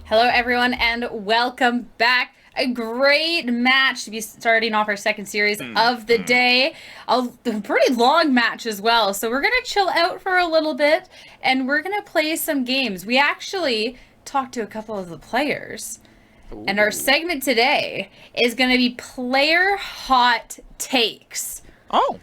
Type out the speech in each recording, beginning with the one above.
Hello, everyone, and welcome back. A great match to be starting off our second series of the day. A pretty long match as well. So we're going to chill out for a little bit, and we're going to play some games. We actually talked to a couple of the players. Ooh. And our segment today is going to be player hot takes. Oh,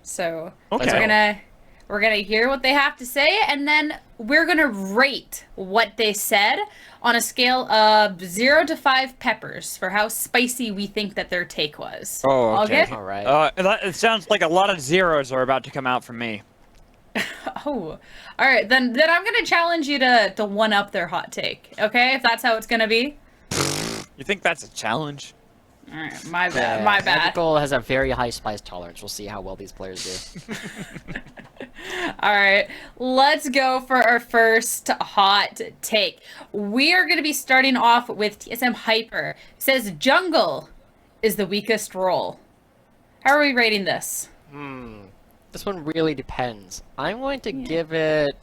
So okay. we're gonna hear what they have to say, and then we're gonna rate what they said on a scale of 0 to 5 peppers for how spicy we think that their take was. Oh, All okay. good? All right. It sounds like a lot of zeros are about to come out from me. Oh, all right. Then I'm gonna challenge you to one up their hot take. Okay, if that's how it's gonna be. You think that's a challenge? All right, my bad. My bad. Magical has a very high spice tolerance. We'll see how well these players do. All right, let's go for our first hot take. We are going to be starting off with TSM Hyper. It says jungle is the weakest role. How are we rating this? This one really depends. I'm going to give it...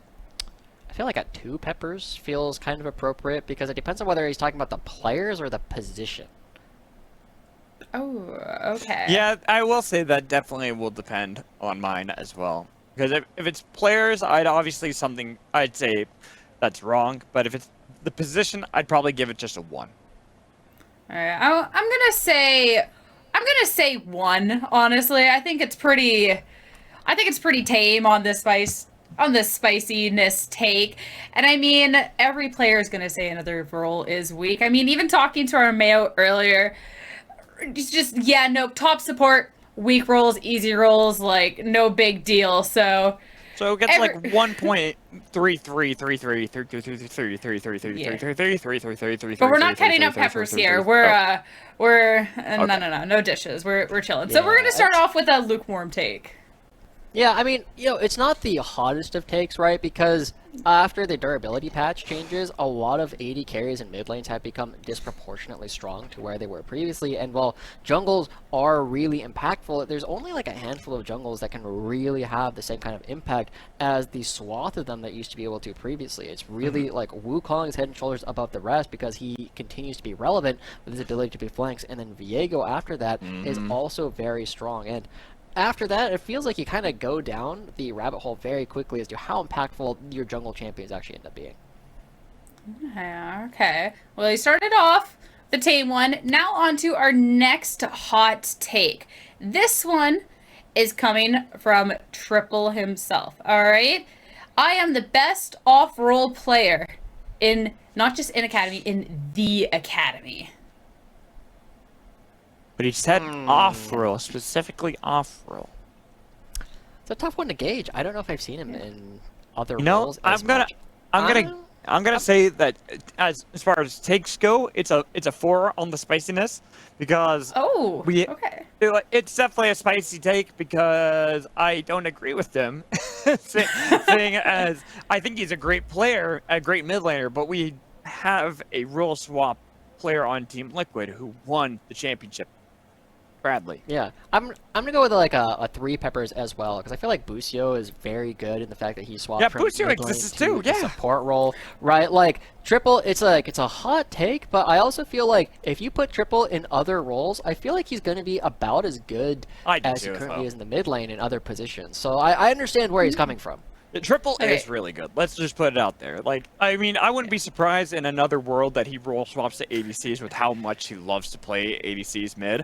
I feel like at 2 peppers feels kind of appropriate because it depends on whether he's talking about the players or the position. Oh, okay. Yeah, I will say that definitely will depend on mine as well. Because if it's players, I'd say that's wrong. But if it's the position, I'd probably give it just a 1. All right, I'm gonna say 1. Honestly, I think it's pretty tame on this spiciness take. And I mean, every player is gonna say another role is weak. I mean, even talking to our Mayo earlier, it's just no top support, weak rolls, easy rolls, like no big deal. So it gets like 1.33. But we're not cutting up peppers here. We're no dishes. We're chilling. So we're gonna start off with a lukewarm take. Yeah, I mean, it's not the hottest of takes, right? Because after the durability patch changes, a lot of AD carries and mid lanes have become disproportionately strong to where they were previously. And while jungles are really impactful, there's only like a handful of jungles that can really have the same kind of impact as the swath of them that used to be able to previously. It's really like Wukong is head and shoulders above the rest because he continues to be relevant with his ability to be flanks. And then Viego after that is also very strong. And after that, it feels like you kind of go down the rabbit hole very quickly as to how impactful your jungle champions actually end up being. Yeah, okay. Well, he started off the tame one. Now on to our next hot take. This one is coming from Triple himself, all right? I am the best off-role player in, not just in Academy, in the Academy. But he said off-roll, specifically off-roll. It's a tough one to gauge. I don't know if I've seen him in other roles. I'm gonna say that as far as takes go, it's a 4 on the spiciness because it's definitely a spicy take because I don't agree with them, saying as I think he's a great player, a great mid laner, but we have a role swap player on Team Liquid who won the championship. Bradley. Yeah, I'm gonna go with like a 3 peppers as well because I feel like Busio is very good in the fact that he swapped from Busio mid lane exists to too, the support role, right? Like Triple, it's a hot take, but I also feel like if you put Triple in other roles, I feel like he's gonna be about as good as he currently is in the mid lane in other positions. So I understand where he's coming from. Triple is really good. Let's just put it out there. Like, I mean, I wouldn't be surprised in another world that he role swaps to ADCs with how much he loves to play ADCs mid.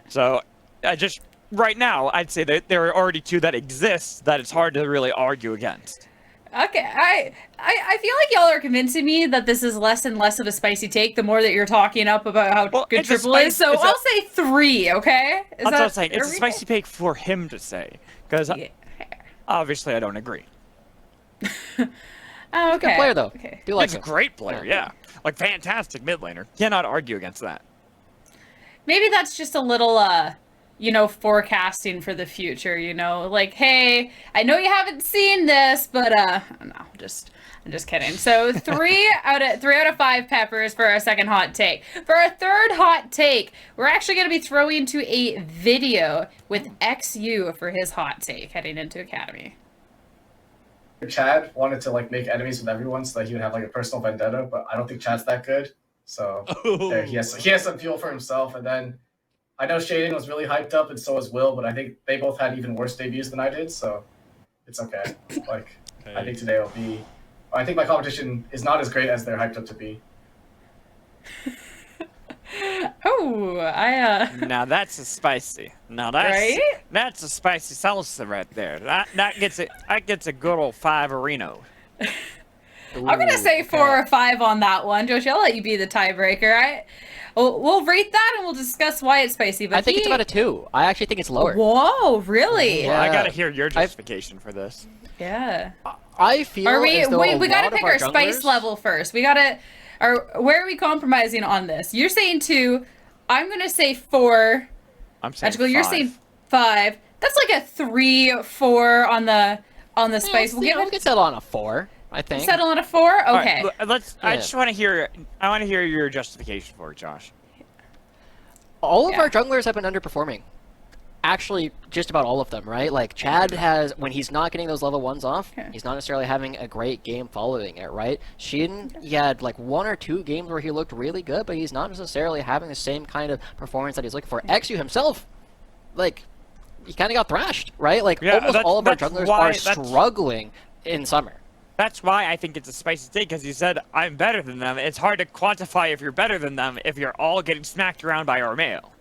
So, right now, I'd say that there are already 2 that exist that it's hard to really argue against. Okay, I feel like y'all are convincing me that this is less and less of a spicy take the more that you're talking up about how good Triple is. So I'll say 3, okay? That's what I'm saying. It's a spicy take for him to say. Because obviously I don't agree. Oh, okay. Good player though. Okay. Do like He's a great player, yeah. Like fantastic mid laner. Cannot argue against that. Maybe that's just a little forecasting for the future, like, hey, I know you haven't seen this, but no, I'm just kidding. So 3 out of 5 peppers for our second hot take. For our third hot take, we're actually going to be throwing to a video with XU for his hot take heading into Academy. Chad wanted to like make enemies with everyone so that he would have like a personal vendetta, but I don't think Chad's that good. So there, he has some fuel for himself. And then I know Shaden was really hyped up, and so was Will, but I think they both had even worse debuts than I did, so it's okay. Like I think today will be. I think my competition is not as great as they're hyped up to be. Now that's a spicy. Now that's a spicy salsa right there. That gets a good old 5 Reno. I'm gonna say 4 or 5 on that one. Joshi, I'll let you be the tiebreaker. We'll rate that and we'll discuss why it's spicy. But I think it's about a 2. I actually think it's lower. Whoa, really? Yeah. Well, I gotta hear your justification for this. Yeah. I feel we gotta pick our spice level first. We gotta. Where are we compromising on this? You're saying 2. I'm gonna say 4. I'm saying Magical, 5. you're saying 5. That's like a 3, 4 on the spice. We can settle on a 4. I think. Settle on a 4. Okay. Right, let's. Yeah. I just want to hear. I want to hear your justification for it, Josh. All of our junglers have been underperforming. Actually, just about all of them, right? Like, Chad has, when he's not getting those level 1s off, he's not necessarily having a great game following it, right? Shaden, he had like 1 or 2 games where he looked really good, but he's not necessarily having the same kind of performance that he's looking for. XU himself, like, he kind of got thrashed, right? Like, almost all of our junglers are struggling in summer. That's why I think it's a spicy take, because you said, I'm better than them. It's hard to quantify if you're better than them if you're all getting smacked around by Armeo.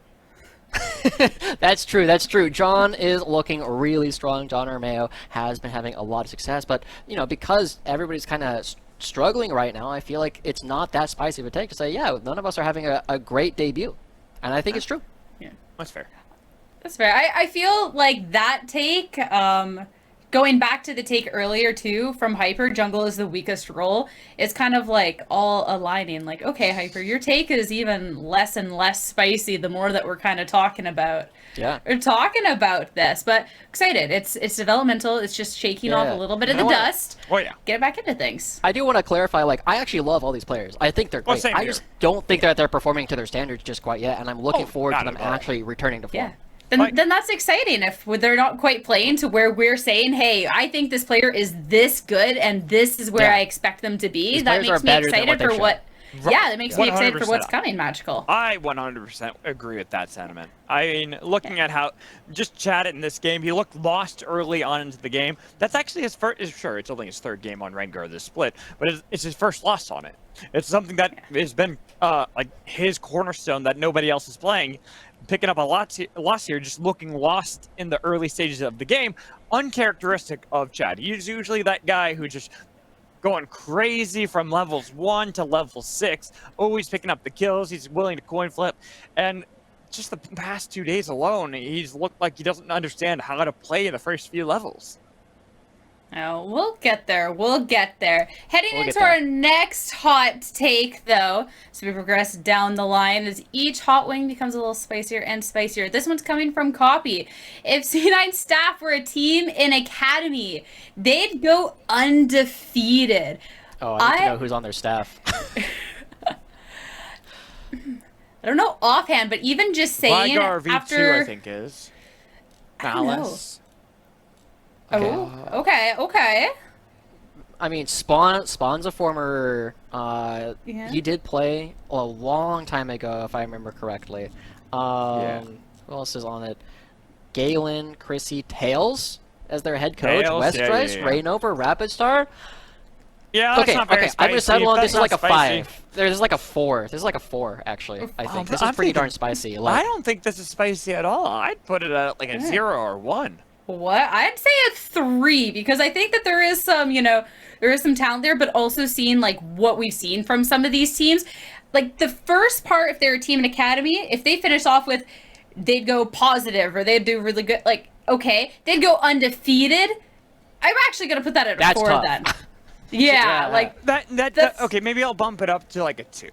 That's true, that's true. John is looking really strong. John Armeo has been having a lot of success, but, you know, because everybody's kind of struggling right now, I feel like it's not that spicy of a take to say, yeah, none of us are having a great debut. And I think it's true. Yeah, that's fair. That's fair. I feel like that take, going back to the take earlier too, from Hyper, jungle is the weakest role. It's kind of like all aligning. Like, okay, Hyper, your take is even less and less spicy the more that we're kind of talking about. Yeah. We're talking about this, but excited. It's developmental. It's just shaking off a little bit of the dust. Oh yeah. Get back into things. I do want to clarify. Like, I actually love all these players. I think they're great. I just don't think that they're performing to their standards just quite yet, and I'm looking forward to them actually returning to form. Yeah. Then that's exciting if they're not quite playing to where we're saying, hey, I think this player is this good and this is where I expect them to be. That makes me excited for what... Yeah, that makes me excited for what's coming, Magical. I 100% agree with that sentiment. I mean, looking at how just Chad in this game, he looked lost early on into the game. That's actually his first... Sure, it's only his 3rd game on Rengar this split, but it's his first loss on it. It's something that has been like his cornerstone that nobody else is playing. Picking up a loss here, just looking lost in the early stages of the game, uncharacteristic of Chad. He's usually that guy who just going crazy from levels 1 to level 6, always picking up the kills. He's willing to coin flip, and just the past 2 days alone, he's looked like he doesn't understand how to play in the first few levels. Oh, we'll get there. We'll get there. Heading into our next hot take, though, so we progress down the line as each hot wing becomes a little spicier and spicier. This one's coming from Copy. If C9 staff were a team in Academy, they'd go undefeated. Oh, I need to know who's on their staff. I don't know offhand, but even just saying FlyQuest V2, after... I think is. Malice. Okay. I mean, Spawn's a former. He did play a long time ago, if I remember correctly. Who else is on it? Galen, Chrissy, Tails as their head coach. Westrice, Rainover, Rapid Star. Yeah, that's not very spicy. I'm gonna settle on this is like a 5. There's like a 4. This is like a 4, actually. I think this is pretty darn spicy. I don't think this is spicy at all. I'd put it at like a 0 or 1. What? I'd say a 3 because I think that there is some, there is some talent there, but also seeing like what we've seen from some of these teams, like the first part, if they're a team in Academy, if they finish off with, they'd go positive or they'd do really good, like, okay, they'd go undefeated. I'm actually going to put that at a 4 then. Yeah, like that. Okay, maybe I'll bump it up to like a 2.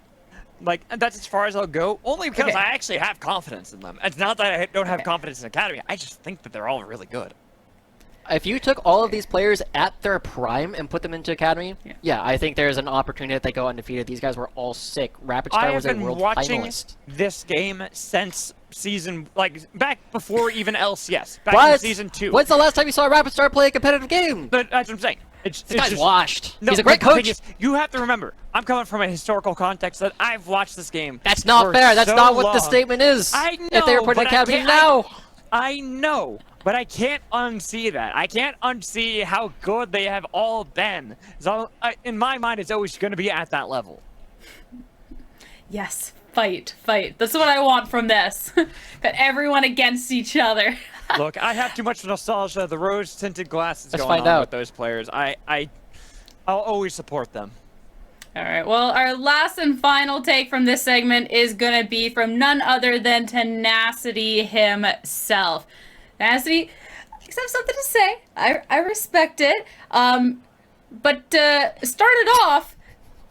Like, that's as far as I'll go, only because I actually have confidence in them. It's not that I don't have confidence in Academy, I just think that they're all really good. If you took all of these players at their prime and put them into Academy, I think there's an opportunity that they go undefeated. These guys were all sick. Rapid Star was a world finalist. I have been watching this game since season, like, back before even LCS, back in season 2. When's the last time you saw Rapid Star play a competitive game? But that's what I'm saying. This guy's washed. No, he's a great coach. You have to remember, I'm coming from a historical context that I've watched this game. That's not fair. That's not what the statement is. I know, if they were putting Academy now. I know, but I can't unsee that. I can't unsee how good they have all been. So, in my mind, it's always going to be at that level. Yes, fight. That's what I want from this. Put everyone against each other. Look, I have too much nostalgia. The rose-tinted glasses Let's going find on out. with those players. I'll always support them. All right, well, our last and final take from this segment is going to be from none other than Tenacity himself. Tenacity, I have something to say. I respect it. But started off,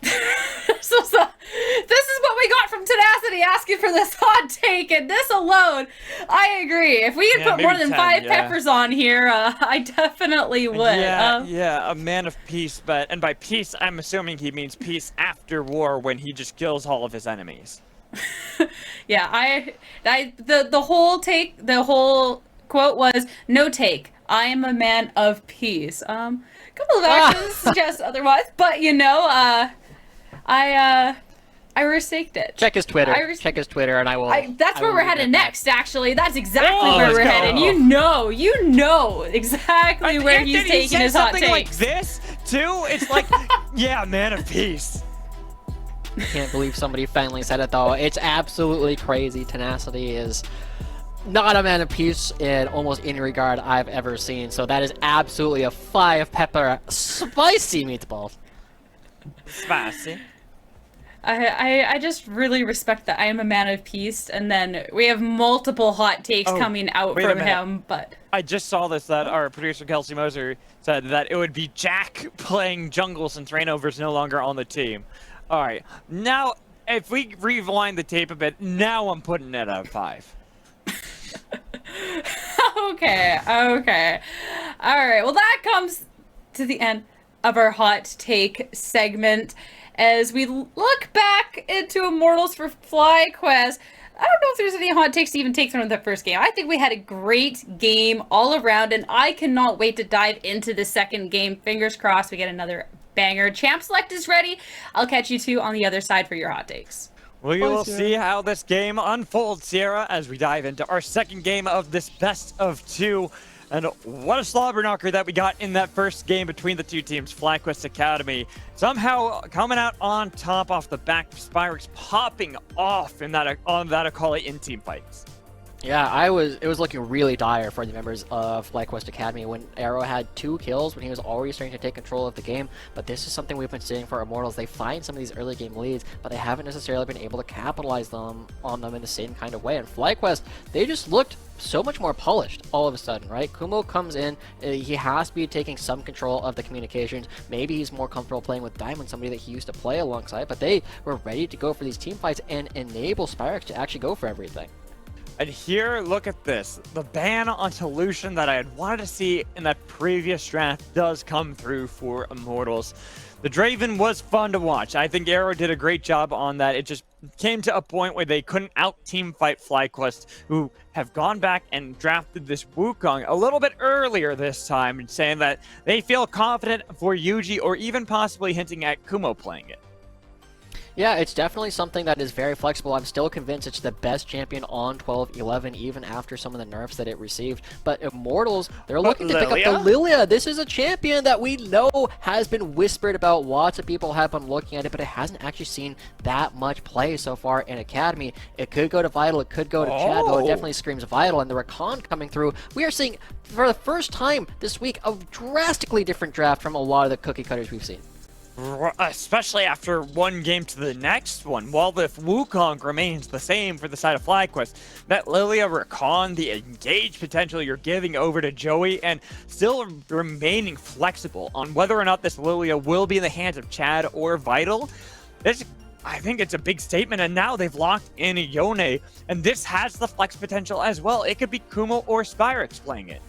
this is what we got from Tenacity asking for this hot take, and this alone, I agree. If we could put more than 10, 5 peppers on here, I definitely would. Yeah, a man of peace, and by peace, I'm assuming he means peace after war when he just kills all of his enemies. Yeah, the whole quote was, "No take. I am a man of peace." A couple of actions suggest otherwise, but I respect it. Check his Twitter. Check his Twitter, and I will. That's where we're headed next. Actually, that's exactly where we're headed. You know exactly where he's taking his hot takes. Like this too. It's like, yeah, man of peace. I can't believe somebody finally said it though. It's absolutely crazy. Tenacity is not a man of peace in almost any regard I've ever seen. So that is absolutely a 5 pepper spicy meatball. Spicy. I just really respect that I am a man of peace, and then we have multiple hot takes coming out from him, but... I just saw this, that our producer Kelsey Moser said that it would be Jack playing jungle since Reignover's no longer on the team. Alright, now, if we rewind the tape a bit, now I'm putting it at 5. Okay. Alright, well that comes to the end of our hot take segment. As we look back into Immortals for FlyQuest, I don't know if there's any hot takes to even take from the first game. I think we had a great game all around, and I cannot wait to dive into the second game. Fingers crossed we get another banger. Champ Select is ready. I'll catch you two on the other side for your hot takes. We will see how this game unfolds, Sierra, as we dive into our second game of this best of 2. And what a slobber knocker that we got in that first game between the two teams. FlyQuest Academy somehow coming out on top off the back of Spyrex popping off in that Akali in-team fights. Yeah, it was looking really dire for the members of FlyQuest Academy when Arrow had 2 kills when he was already starting to take control of the game. But this is something we've been seeing for Immortals. They find some of these early game leads, but they haven't necessarily been able to capitalize on them in the same kind of way. And FlyQuest, they just looked so much more polished all of a sudden, right? Kumo comes in, he has to be taking some control of the communications. Maybe he's more comfortable playing with Diamond, somebody that he used to play alongside, but they were ready to go for these team fights and enable Spyrex to actually go for everything. And here, look at this. The ban on solution that I had wanted to see in that previous draft does come through for Immortals. The Draven was fun to watch. I think Arrow did a great job on that. It just came to a point where they couldn't out-team fight FlyQuest, who have gone back and drafted this Wukong a little bit earlier this time, and saying that they feel confident for Yuji or even possibly hinting at Kumo playing it. Yeah, it's definitely something that is very flexible. I'm still convinced it's the best champion on 12-11, even after some of the nerfs that it received. But Immortals, they're looking to pick up the Lilia. This is a champion that we know has been whispered about. Lots of people have been looking at it, but it hasn't actually seen that much play so far in Academy. It could go to Vital, it could go to Chad, though it definitely screams Vital. And the Rakan coming through, we are seeing, for the first time this week, a drastically different draft from a lot of the cookie cutters we've seen. Especially after one game to the next one. While the Wukong remains the same for the side of FlyQuest, that Lilia, Rakan, the engaged potential you're giving over to Joey, and still remaining flexible on whether or not this Lilia will be in the hands of Chad or Vital, I think it's a big statement. And now they've locked in Yone, and this has the flex potential as well. It could be Kumo or Spyrex playing it.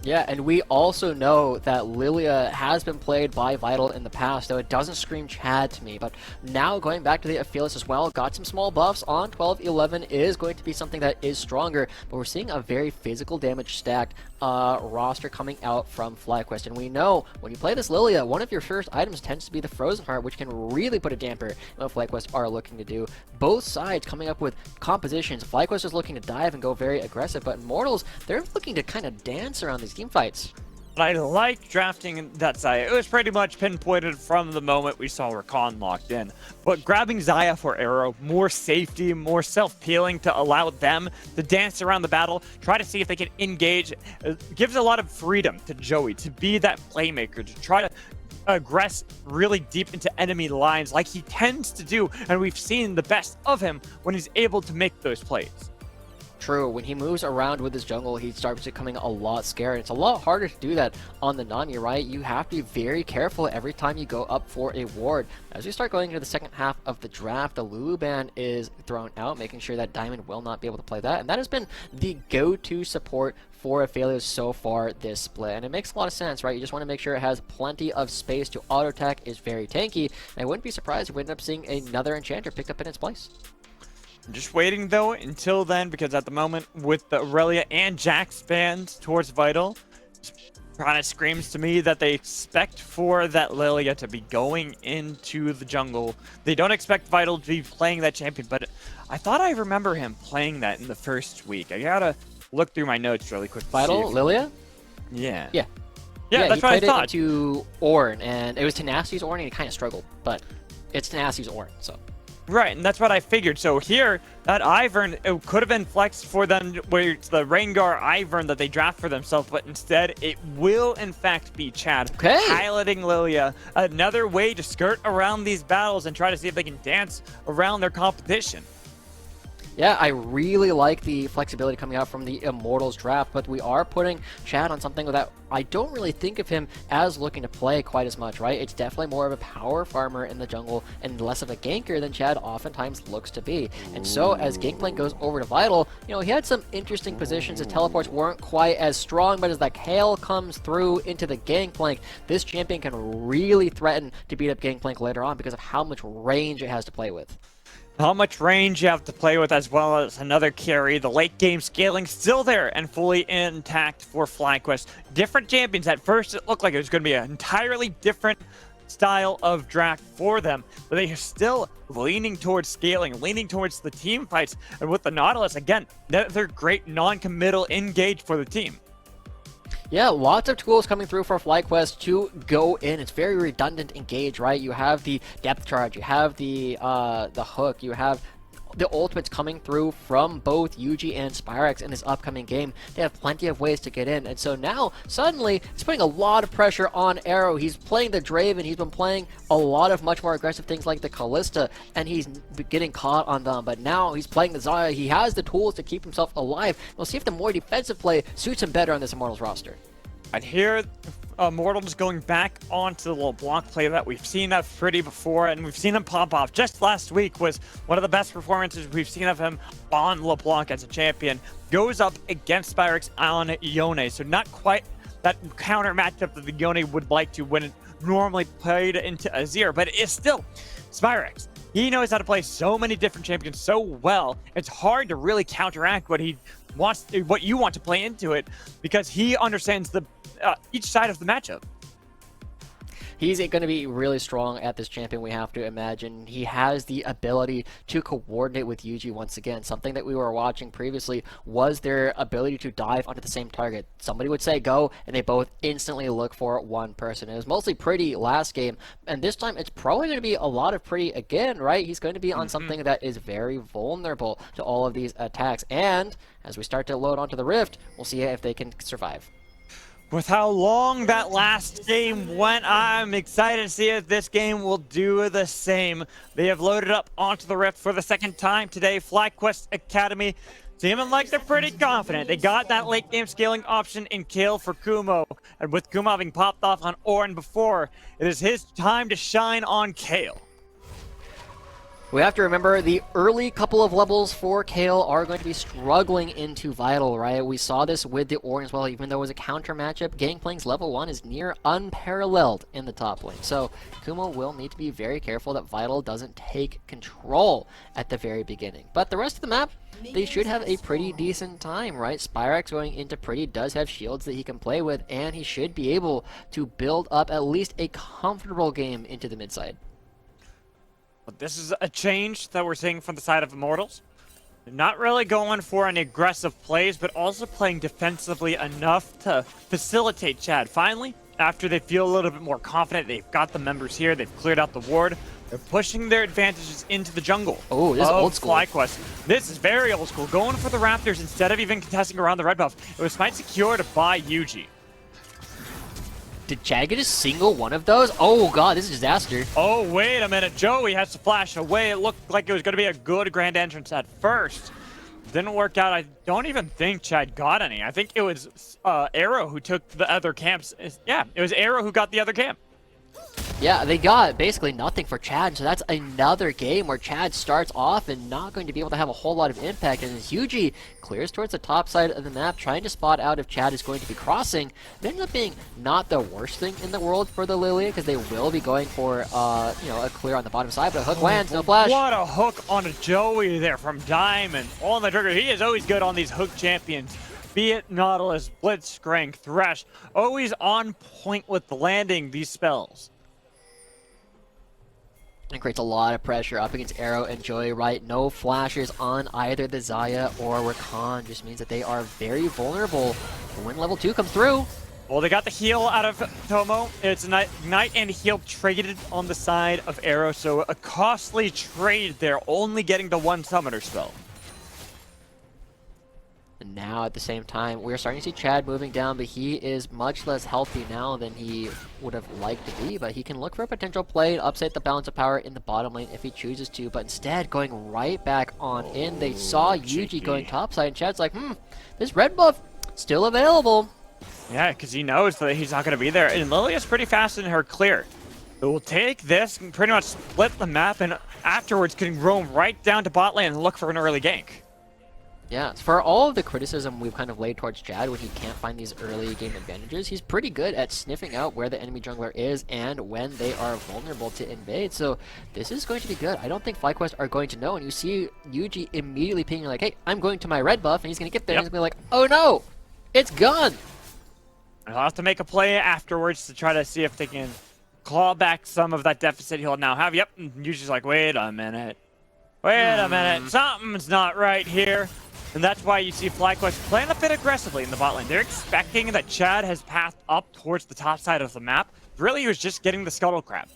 Yeah, and we also know that LCS has been played by Vital in the past, though it doesn't scream Chad to me. But now going back to the FLYA as well, got some small buffs on 12-11 is going to be something that is stronger, but we're seeing a very physical damage stacked roster coming out from FlyQuest. And we know when you play this LCS, one of your first items tends to be the Frozen Heart, which can really put a damper in what FlyQuest are looking to do. Both sides coming up with compositions. FlyQuest is looking to dive and go very aggressive, but Immortals, they're looking to kind of dance around these team fights. I like drafting that Xayah. It was pretty much pinpointed from the moment we saw Rakan locked in. But grabbing Xayah for Arrow, more safety, more self-peeling to allow them to dance around the battle, try to see if they can engage, gives a lot of freedom to Joey to be that playmaker, to try to aggress really deep into enemy lines like he tends to do, and we've seen the best of him when he's able to make those plays. True, when he moves around with his jungle, he starts becoming a lot scary. It's a lot harder to do that on the Nanya, right? You have to be very careful every time you go up for a ward. As we start going into the second half of the draft, the Lulu ban is thrown out, making sure that Diamond will not be able to play that. And that has been the go-to support for FLYA so far this split. And it makes a lot of sense, right? You just want to make sure it has plenty of space to auto-attack, is very tanky. And I wouldn't be surprised if we end up seeing another enchanter picked up in its place. I'm just waiting though until then, because at the moment with the Aurelia and Jax banned towards Vital, kind of screams to me that they expect for that Lilia to be going into the jungle. They don't expect Vital to be playing that champion, but I thought I remember him playing that in the first week. I gotta look through my notes really quick. Vital, Lilia? Yeah. Yeah. Yeah, that's what I thought. It into Ornn, and it was Tenacity's Ornn, and he kind of struggled, but it's Tenacity's Ornn, so. Right, and that's what I figured. So here, that Ivern, it could have been flexed for them, where it's the Rengar Ivern that they draft for themselves, but instead it will in fact be Chad piloting Lilia. Another way to skirt around these battles and try to see if they can dance around their competition. Yeah, I really like the flexibility coming out from the Immortals draft, but we are putting Chad on something that I don't really think of him as looking to play quite as much, right? It's definitely more of a power farmer in the jungle and less of a ganker than Chad oftentimes looks to be. And so as Gangplank goes over to Vital, you know, he had some interesting positions. His teleports weren't quite as strong, but as that Kale comes through into the Gangplank, this champion can really threaten to beat up Gangplank later on because of how much range it has to play with. How much range you have to play with, as well as another carry. The late game scaling still there and fully intact for FlyQuest. Different champions. At first it looked like it was going to be an entirely different style of draft for them, but they are still leaning towards scaling, leaning towards the team fights. And with the Nautilus, again, another great non-committal engage for the team. Yeah, lots of tools coming through for FlyQuest to go in. It's very redundant engage, right? You have the depth charge, you have the hook, you have the ultimates coming through from both Yuji and Spyrex in this upcoming game. They have plenty of ways to get in, and so now suddenly it's putting a lot of pressure on Arrow. He's playing the Draven, he's been playing a lot of much more aggressive things like the Callista, and he's getting caught on them, but now he's playing the Xayah. He has the tools to keep himself alive. We'll see if the more defensive play suits him better on this Immortals roster. And here, Immortals going back onto the little block play that we've seen that pretty before, and we've seen him pop off. Just last week was one of the best performances we've seen of him on LeBlanc as a champion. Goes up against Spyrex on Yone, so not quite that counter matchup that the Yone would like to when it normally played into Azir, but it is still Spyrex. He knows how to play so many different champions so well. It's hard to really counteract what he wants, what you want to play into it, because he understands the each side of the matchup. He's going to be really strong at this champion, we have to imagine. He has the ability to coordinate with Yuji once again. Something that we were watching previously was their ability to dive onto the same target. Somebody would say go, and they both instantly look for one person. It was mostly pretty last game, and this time it's probably going to be a lot of pretty again, right? He's going to be on something that is very vulnerable to all of these attacks. And as we start to load onto the Rift, we'll see if they can survive. With how long that last game went, I'm excited to see if this game will do the same. They have loaded up onto the Rift for the second time today. FlyQuest Academy seeming like they're pretty confident. They got that late game scaling option in Kale for Kumo. And with Kumo having popped off on Ornn before, it is his time to shine on Kale. We have to remember the early couple of levels for Kale are going to be struggling into Vital, right? We saw this with the Ornn as well, even though it was a counter matchup. Gangplank's level 1 is near unparalleled in the top lane. So Kumo will need to be very careful that Vital doesn't take control at the very beginning. But the rest of the map, they should have a pretty decent time, right? Spyrax going into Pretty does have shields that he can play with, and he should be able to build up at least a comfortable game into the mid side. This is a change that we're seeing from the side of Immortals. They're not really going for any aggressive plays, but also playing defensively enough to facilitate Chad. Finally, after they feel a little bit more confident, they've got the members here, they've cleared out the ward, they're pushing their advantages into the jungle. Oh, this is old school. FlyQuest. This is very old school. Going for the Raptors instead of even contesting around the red buff. It was smite secured by Yuji. Did Chad get a single one of those? Oh god, this is a disaster. Oh, wait a minute. Joey has to flash away. It looked like it was going to be a good grand entrance at first. Didn't work out. I don't even think Chad got any. I think it was Arrow who took the other camps. Yeah, it was Arrow who got the other camp. Yeah, they got basically nothing for Chad, so that's another game where Chad starts off and not going to be able to have a whole lot of impact, and as Yuji clears towards the top side of the map, trying to spot out if Chad is going to be crossing. It ends up being not the worst thing in the world for the LCS, because they will be going for, a clear on the bottom side, but a hook lands, no flash. What a hook on a Joey there from Diamond. On the trigger, he is always good on these hook champions. Be it Nautilus, Blitzcrank, Thresh, always on point with landing these spells. It creates a lot of pressure up against Arrow and Joey, right? No flashes on either the Xayah or Rakan. Just means that they are very vulnerable when level 2 comes through. Well, they got the heal out of Tomo. It's Ignite and heal traded on the side of Arrow, so a costly trade there, only getting the one summoner spell. And now at the same time, we're starting to see Chad moving down, but he is much less healthy now than he would have liked to be. But he can look for a potential play and upset the balance of power in the bottom lane if he chooses to. But instead, going right back on in, they saw Yuji going topside, and Chad's like, this red buff still available. Yeah, because he knows that he's not going to be there. And Lily is pretty fast in her clear. It will take this and pretty much split the map, and afterwards can roam right down to bot lane and look for an early gank. Yeah, for all of the criticism we've kind of laid towards Chad when he can't find these early game advantages, he's pretty good at sniffing out where the enemy jungler is and when they are vulnerable to invade. So this is going to be good. I don't think FlyQuest are going to know, and you see Yuji immediately pinging like, hey, I'm going to my red buff, and he's going to get there and he's going to be like, oh no, it's gone. He'll have to make a play afterwards to try to see if they can claw back some of that deficit he'll now have. Yep, and Yuji's like, wait a minute. Wait a minute, something's not right here. And that's why you see FlyQuest playing a bit aggressively in the bot lane. They're expecting that Chad has passed up towards the top side of the map. Really, he was just getting the Scuttle Crab.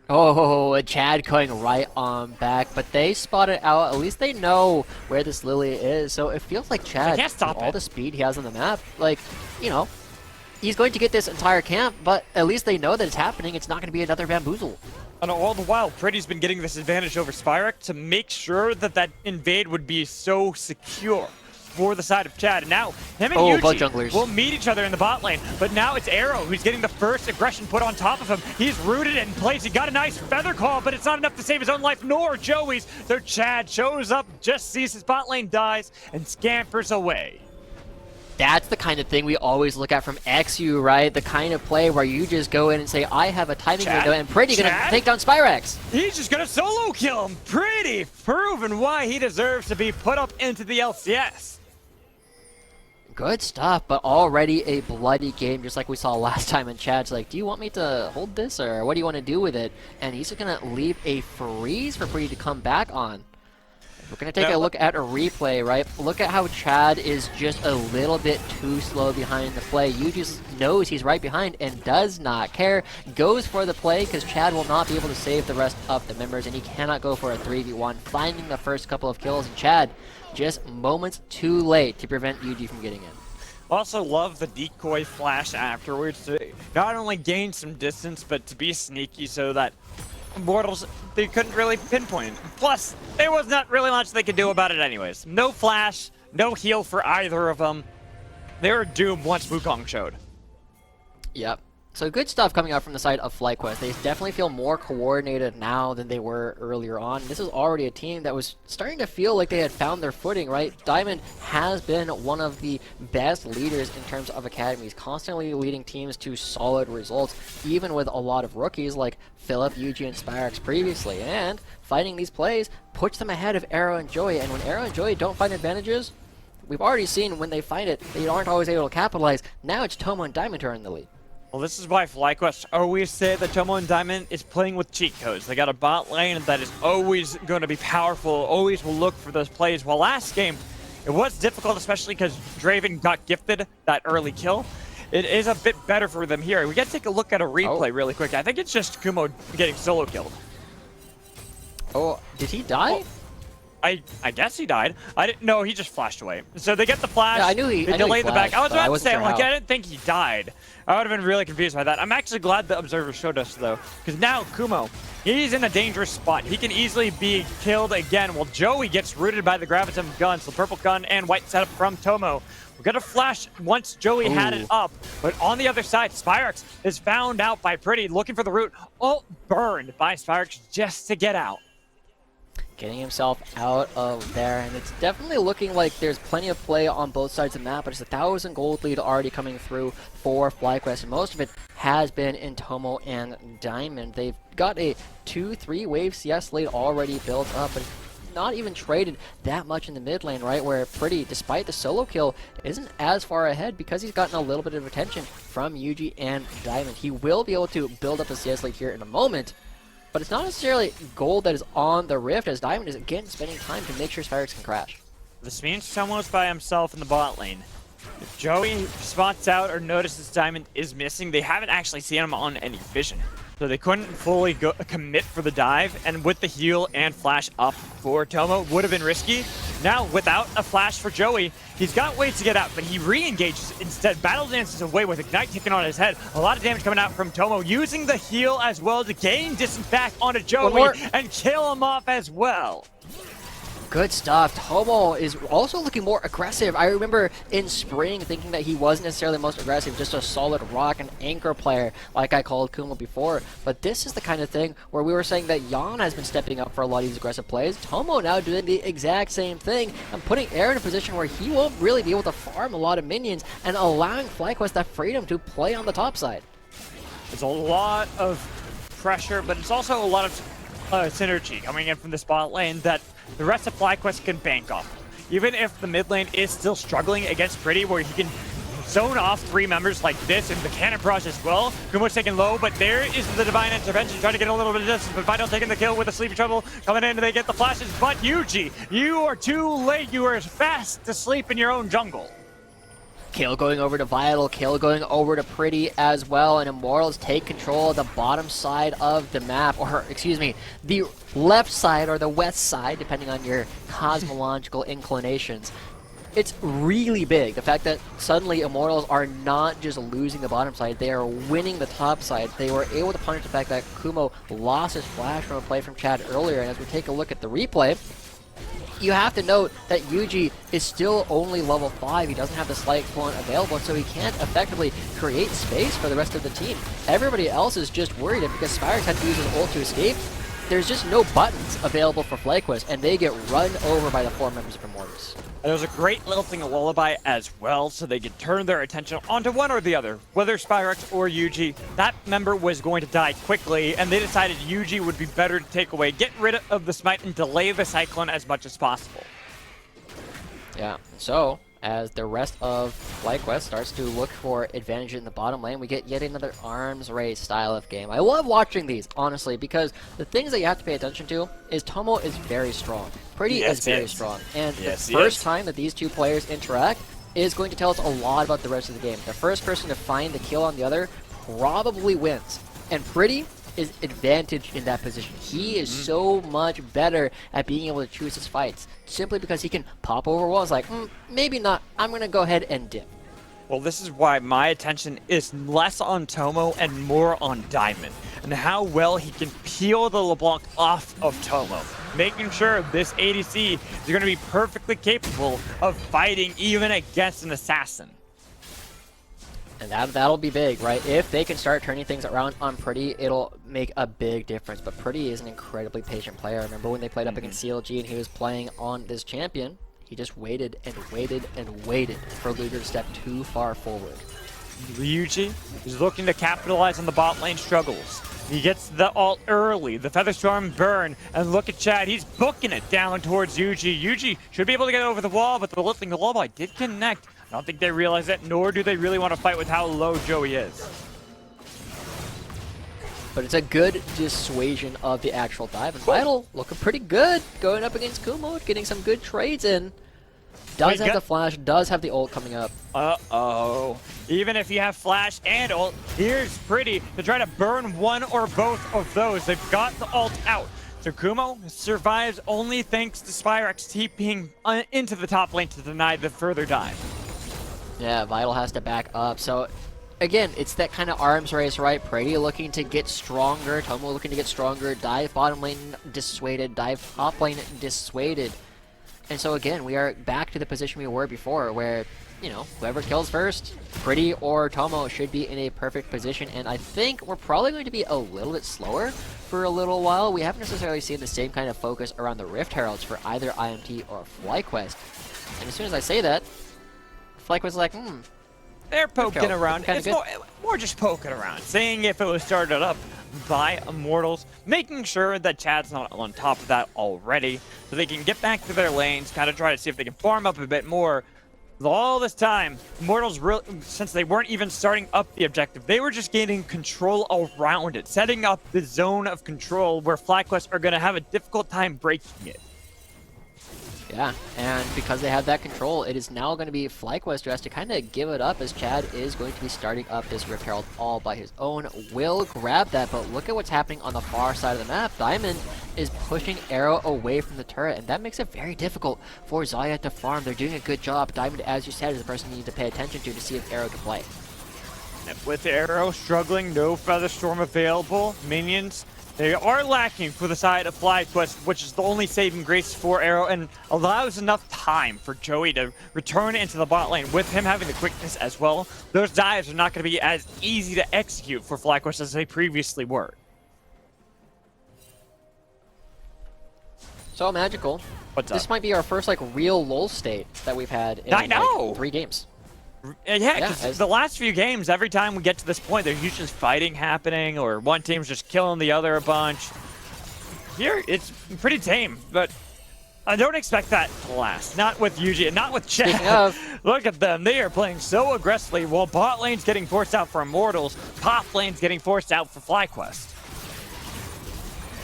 Oh, Chad going right on back, but they spot it out. At least they know where this Lily is. So it feels like Chad, with all the speed he has on the map, like, you know, he's going to get this entire camp, but at least they know that it's happening. It's not going to be another bamboozle. And all the while, Pretty's been getting this advantage over Spyrax to make sure that that invade would be so secure for the side of Chad. And now, him and Yuji will meet each other in the bot lane, but now it's Arrow who's getting the first aggression put on top of him. He's rooted in place. He got a nice feather call, but it's not enough to save his own life, nor Joey's. So Chad shows up, just sees his bot lane dies, and scampers away. That's the kind of thing we always look at from XU, right? The kind of play where you just go in and say, I have a timing window, and Pretty gonna take down Spyrax. He's just gonna solo kill him. Pretty proven why he deserves to be put up into the LCS. Good stuff, but already a bloody game, just like we saw last time. And Chad's like, do you want me to hold this, or what do you want to do with it? And he's just gonna leave a freeze for Pretty to come back on. We're going to take a look at a replay, right? Look at how Chad is just a little bit too slow behind the play. You just knows he's right behind and does not care. Goes for the play because Chad will not be able to save the rest of the members, and he cannot go for a 3v1, finding the first couple of kills. And Chad just moments too late to prevent Yuji from getting in. Also love the decoy flash afterwards to not only gain some distance, but to be sneaky so that Immortals, they couldn't really pinpoint. Plus, there was not really much they could do about it anyways. No flash, no heal for either of them. They were doomed once Wukong showed. Yep. So good stuff coming out from the side of FlyQuest. They definitely feel more coordinated now than they were earlier on. This is already a team that was starting to feel like they had found their footing, right? Diamond has been one of the best leaders in terms of academies, constantly leading teams to solid results, even with a lot of rookies like Philip, Yuji, and Spyrex previously. And finding these plays puts them ahead of Arrow and Joey, and when Arrow and Joey don't find advantages, we've already seen when they find it, they aren't always able to capitalize. Now it's Tomo and Diamond who are in the lead. Well, this is why FlyQuest always say that Tomo and Diamond is playing with cheat codes. They got a bot lane that is always going to be powerful, always will look for those plays. Well, last game, it was difficult, especially because Draven got gifted that early kill. It is a bit better for them here. We got to take a look at a replay really quick. I think it's just Kumo getting solo killed. Oh, did he die? Oh. I guess he died. I didn't know, he just flashed away. So they get the flash. Yeah, I knew he delayed the back. I was about to say, sure I didn't think he died. I would have been really confused by that. I'm actually glad the observer showed us though, because now Kumo, he's in a dangerous spot. He can easily be killed again. While Joey gets rooted by the Gravitum guns, the purple gun and white setup from Tomo. We're gonna flash once Joey had it up, but on the other side, Spyrex is found out by Pretty, looking for the root. Oh, burned by Spyrex just to get out. Getting himself out of there, and it's definitely looking like there's plenty of play on both sides of the map, but it's 1,000 gold lead already coming through for FlyQuest, and most of it has been in Tomo and Diamond. They've got a 2-3 wave CS lead already built up, but not even traded that much in the mid lane, right, where Pretty, despite the solo kill, isn't as far ahead because he's gotten a little bit of attention from Yuji and Diamond. He will be able to build up a CS lead here in a moment, but it's not necessarily gold that is on the rift, as Diamond is again spending time to make sure Spyrex can crash. This means Tomo's by himself in the bot lane. If Joey spots out or notices Diamond is missing, they haven't actually seen him on any vision. So they couldn't fully commit for the dive, and with the heal and flash up for Tomo, would have been risky. Now, without a flash for Joey, he's got ways to get out, but he re-engages instead. Battle dances away with Ignite ticking on his head. A lot of damage coming out from Tomo, using the heal as well to gain distance back onto Joey and kill him off as well. Good stuff. Tomo is also looking more aggressive. I remember in spring thinking that he wasn't necessarily the most aggressive, just a solid rock and anchor player like I called Kumo before. But this is the kind of thing where we were saying that Yan has been stepping up for a lot of these aggressive plays. Tomo now doing the exact same thing and putting Air in a position where he won't really be able to farm a lot of minions and allowing FlyQuest that freedom to play on the top side. It's a lot of pressure, but it's also a lot of synergy coming in from the spot lane that the rest of FlyQuest can bank off. Even if the mid lane is still struggling against Pretty, where he can zone off 3 members like this and the cannon barrage as well. Kumo's taken low, but there is the divine intervention trying to get a little bit of distance, but Vital taking the kill with the sleepy trouble coming in, and they get the flashes. But Yuji, you are too late. You are fast to sleep in your own jungle. Kill going over to Vital, kill going over to Pretty as well, and Immortals take control of the bottom side of the map, or excuse me, the left side or the west side, depending on your cosmological inclinations. It's really big, the fact that suddenly Immortals are not just losing the bottom side, they are winning the top side. They were able to punish the fact that Kumo lost his flash from a play from Chad earlier, and as we take a look at the replay, you have to note that Yuji is still only level 5. He doesn't have the slight clone available, so he can't effectively create space for the rest of the team. Everybody else is just worried, and because Spyrex had to use his ult to escape, there's just no buttons available for FlyQuest, and they get run over by the 4 members of Immortals. There's a great lilting a lullaby as well, so they could turn their attention onto one or the other. Whether Spyrex or Yuji, that member was going to die quickly, and they decided Yuji would be better to take away, get rid of the smite, and delay the cyclone as much as possible. Yeah, so as the rest of FlyQuest starts to look for advantage in the bottom lane, we get yet another arms race style of game. I love watching these, honestly, because the things that you have to pay attention to is Tomo is very strong. Pretty is very strong. And the first time that these two players interact is going to tell us a lot about the rest of the game. The first person to find the kill on the other probably wins. And Pretty is advantaged in that position. He is so much better at being able to choose his fights, simply because he can pop over walls like, maybe not, I'm going to go ahead and dip. Well, this is why my attention is less on Tomo and more on Diamond, and how well he can peel the LeBlanc off of Tomo, making sure this ADC is going to be perfectly capable of fighting even against an assassin. And that'll be big, right? If they can start turning things around on Pretty, it'll make a big difference. But Pretty is an incredibly patient player. I remember when they played up against CLG and he was playing on this champion, he just waited and waited and waited for Luger to step too far forward. Ryuji is looking to capitalize on the bot lane struggles. He gets the ult early, the Featherstorm burn, and look at Chad, he's booking it down towards Yuji. Yuji should be able to get over the wall, but the lifting the lullaby did connect. I don't think they realize it, nor do they really want to fight with how low Joey is. But it's a good dissuasion of the actual dive, and Vital looking pretty good, going up against Kumo, getting some good trades in. Does have the flash, does have the ult coming up. Uh-oh. Even if you have flash and ult, here's Pretty to try to burn one or both of those. They've got the ult out. So Kumo survives only thanks to Spire XT being into the top lane to deny the further dive. Yeah, Vital has to back up. So, again, it's that kind of arms race, right? Pretty looking to get stronger, Tomo looking to get stronger, dive bottom lane dissuaded, dive top lane dissuaded. And so again, we are back to the position we were before where, you know, whoever kills first, Pretty or Tomo should be in a perfect position. And I think we're probably going to be a little bit slower for a little while. We haven't necessarily seen the same kind of focus around the Rift Heralds for either IMT or FlyQuest. And as soon as I say that, FlyQuest is like, they're poking around. It's more just poking around, saying if it was started up by Immortals, making sure that Chad's not on top of that already, so they can get back to their lanes, kind of try to see if they can farm up a bit more. All this time, Immortals, since they weren't even starting up the objective, they were just gaining control around it, setting up the zone of control where FlyQuest are going to have a difficult time breaking it. Yeah, and because they have that control, it is now going to be FlyQuest who has to kind of give it up as Chad is going to be starting up this Rift Herald all by his own. Will grab that, but look at what's happening on the far side of the map. Diamond is pushing Arrow away from the turret, and that makes it very difficult for Xayah to farm. They're doing a good job. Diamond, as you said, is the person you need to pay attention to see if Arrow can play. With Arrow struggling, no Featherstorm available, minions, they are lacking for the side of FlyQuest, which is the only saving grace for Arrow and allows enough time for Joey to return into the bot lane. With him having the quickness as well, those dives are not going to be as easy to execute for FlyQuest as they previously were. So Magical, this might be our first like real lull state that we've had in like 3 games. Yeah, because the last few games, every time we get to this point, there's usually fighting happening, or one team's just killing the other a bunch. Here, it's pretty tame, but I don't expect that to last. Not with Yuji, and not with Chad. Look at them. They are playing so aggressively, while bot lane's getting forced out for Immortals, top lane's getting forced out for FlyQuest.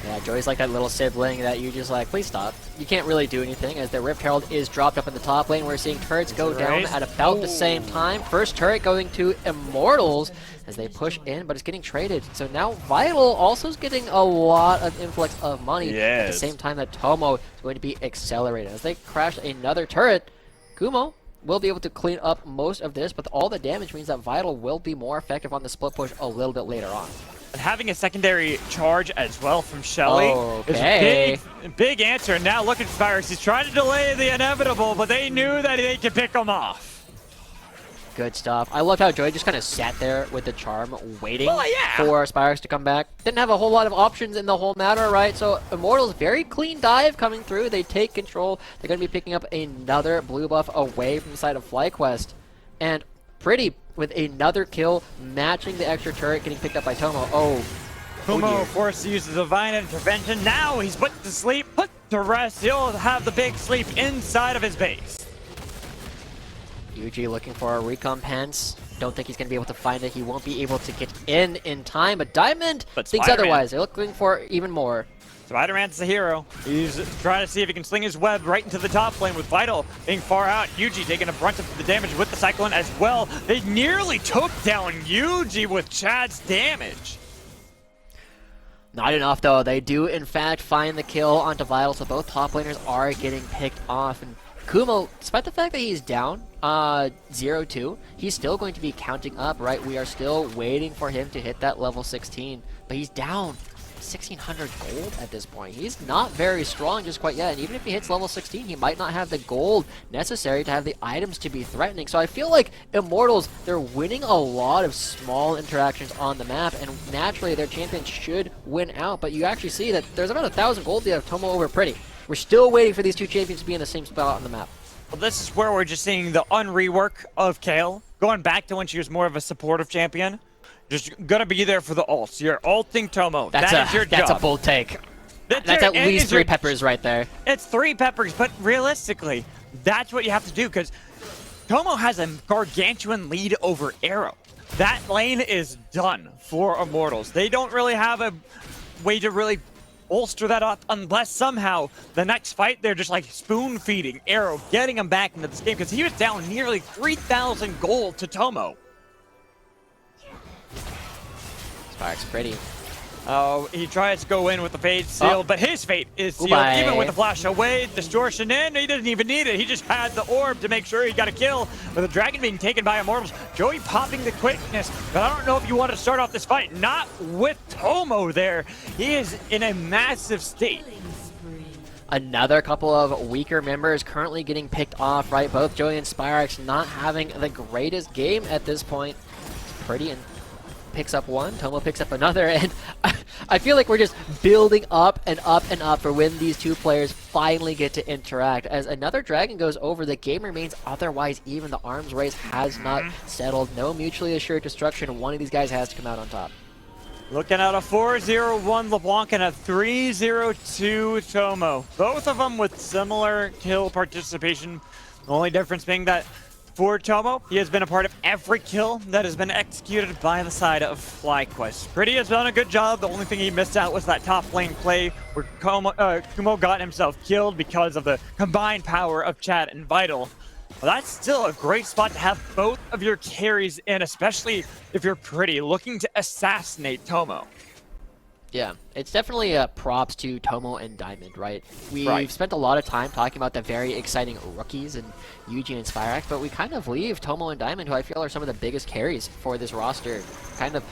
Yeah, Joey's like that little sibling that you just like, please stop. You can't really do anything as the Rift Herald is dropped up in the top lane. We're seeing turrets go down at about the same time. First turret going to Immortals as they push in, but it's getting traded. So now Vital also is getting a lot of influx of money at the same time that Tomo is going to be accelerated. As they crash another turret, Kumo will be able to clean up most of this, but all the damage means that Vital will be more effective on the split push a little bit later on. And having a secondary charge as well from Shelly is a big answer. And now look at Spires. He's trying to delay the inevitable, but they knew that they could pick him off. Good stuff. I loved how Joey just kind of sat there with the charm waiting for Spires to come back. Didn't have a whole lot of options in the whole matter, right? So Immortals, very clean dive coming through. They take control. They're going to be picking up another blue buff away from the side of FlyQuest. And Pretty with another kill, matching the extra turret getting picked up by Tomo. Kumo forced to use the divine intervention. Now he's put to sleep, put to rest. He'll have the big sleep inside of his base. Yuji looking for a recompense. Don't think he's going to be able to find it. He won't be able to get in time, but Diamond thinks otherwise. They're looking for even more. Spider-Man's the hero. He's trying to see if he can sling his web right into the top lane with Vital being far out. Yuji taking a brunt of the damage with the Cyclone as well. They nearly took down Yuji with Chad's damage. Not enough though. They do in fact find the kill onto Vital, so both top laners are getting picked off. And Kumo, despite the fact that he's down 0-2, he's still going to be counting up, right? We are still waiting for him to hit that level 16, but he's down 1,600 gold at this point. He's not very strong just quite yet, and even if he hits level 16, he might not have the gold necessary to have the items to be threatening. So I feel like Immortals, they're winning a lot of small interactions on the map, and naturally their champion should win out, but you actually see that there's about 1,000 gold there of Tomo over Pretty. We're still waiting for these two champions to be in the same spot on the map. Well, this is where we're just seeing the unrework of Kayle, going back to when she was more of a supportive champion. Just gonna be there for the ults. You're ulting Tomo. That's your job. That's a bold take. That's at least 3 peppers right there. It's 3 peppers, but realistically, that's what you have to do, because Tomo has a gargantuan lead over Arrow. That lane is done for Immortals. They don't really have a way to really bolster that up unless somehow the next fight they're just like spoon feeding Arrow, getting him back into this game, because he was down nearly 3,000 gold to Tomo. Sparks Pretty. Oh, he tries to go in with the fade seal, but his fate is sealed even with the flash away, distortion in. He didn't even need it. He just had the orb to make sure he got a kill. With the dragon being taken by Immortals, Joey popping the quickness. But I don't know if you want to start off this fight. Not with Tomo there. He is in a massive state. Another couple of weaker members currently getting picked off, right? Both Joey and Spyrax not having the greatest game at this point. It's Pretty and picks up one, Tomo picks up another, and I feel like we're just building up and up and up for when these two players finally get to interact. As another dragon goes over, the game remains otherwise even. The arms race has not settled. No mutually assured destruction. One of these guys has to come out on top. Looking at a 4-0-1 LeBlanc and a 3-0-2 Tomo. Both of them with similar kill participation. The only difference being that for Tomo, he has been a part of every kill that has been executed by the side of FlyQuest. Pretty has done a good job. The only thing he missed out was that top lane play where Kumo got himself killed because of the combined power of Chad and Vital. But that's still a great spot to have both of your carries in, especially if you're Pretty, looking to assassinate Tomo. Yeah, it's definitely props to Tomo and Diamond, right? We've spent a lot of time talking about the very exciting rookies and Eugene and Spyrax, but we kind of leave Tomo and Diamond, who I feel are some of the biggest carries for this roster, kind of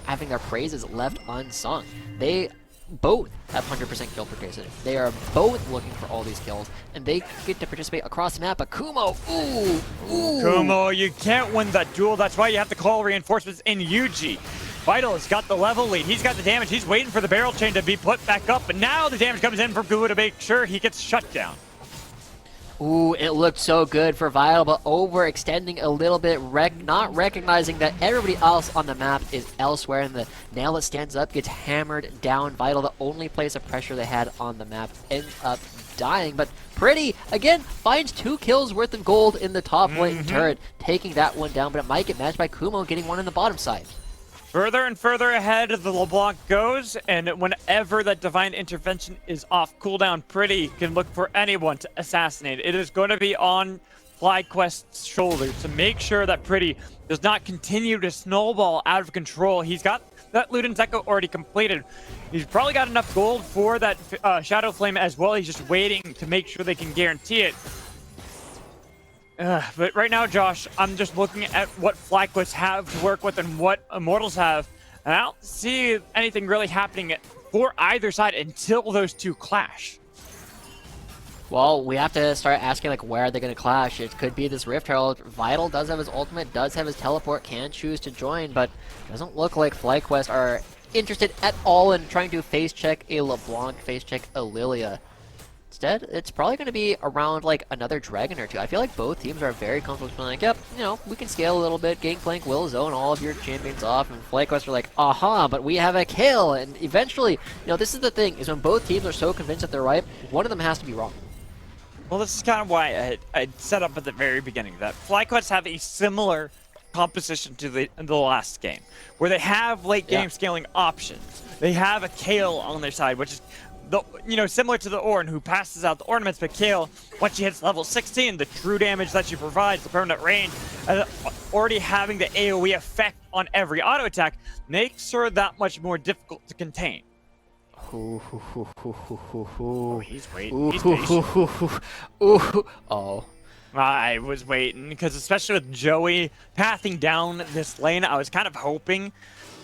having their praises left unsung. They both have 100% kill participation. They are both looking for all these kills, and they get to participate across the map. But Kumo, ooh. Kumo, you can't win that duel. That's why you have to call reinforcements in Yuji. Vital has got the level lead. He's got the damage. He's waiting for the barrel chain to be put back up, but now the damage comes in from Kumo to make sure he gets shut down. Ooh, it looked so good for Vital, but overextending a little bit, not recognizing that everybody else on the map is elsewhere, and the nail that stands up gets hammered down. Vital, the only place of pressure they had on the map, ends up dying, but Pretty, again, finds 2 kills worth of gold in the top lane turret, taking that one down, but it might get matched by Kumo getting one on the bottom side. Further and further ahead the LeBlanc goes, and whenever that Divine Intervention is off cooldown, Pretty can look for anyone to assassinate. It is going to be on FlyQuest's shoulders to make sure that Pretty does not continue to snowball out of control. He's got that Luden's Echo already completed. He's probably got enough gold for that Shadow Flame as well. He's just waiting to make sure they can guarantee it. But right now, Josh, I'm just looking at what FlyQuest have to work with and what Immortals have, and I don't see anything really happening for either side until those two clash. Well, we have to start asking, like, where are they going to clash? It could be this Rift Herald. Vital does have his ultimate, does have his teleport, can choose to join, but it doesn't look like FlyQuest are interested at all in trying to face check a LeBlanc, face check a Lilia. Instead, it's probably going to be around, like, another dragon or two. I feel like both teams are very comfortable being like, yep, you know, we can scale a little bit. Gangplank will zone all of your champions off, and FlyQuest are like, aha, but we have a kill. And eventually, you know, this is the thing, is when both teams are so convinced that they're right, one of them has to be wrong. Well, this is kind of why I set up at the very beginning that FlyQuest have a similar composition to the last game, where they have late game scaling options. They have a Kayle on their side, which is similar to the Ornn, who passes out the ornaments, but Kayle, once she hits level 16, the true damage that she provides, the permanent range, already having the AoE effect on every auto attack, makes her that much more difficult to contain. Oh, he's waiting. He's patient. Oh. I was waiting, because especially with Joey pathing down this lane, I was kind of hoping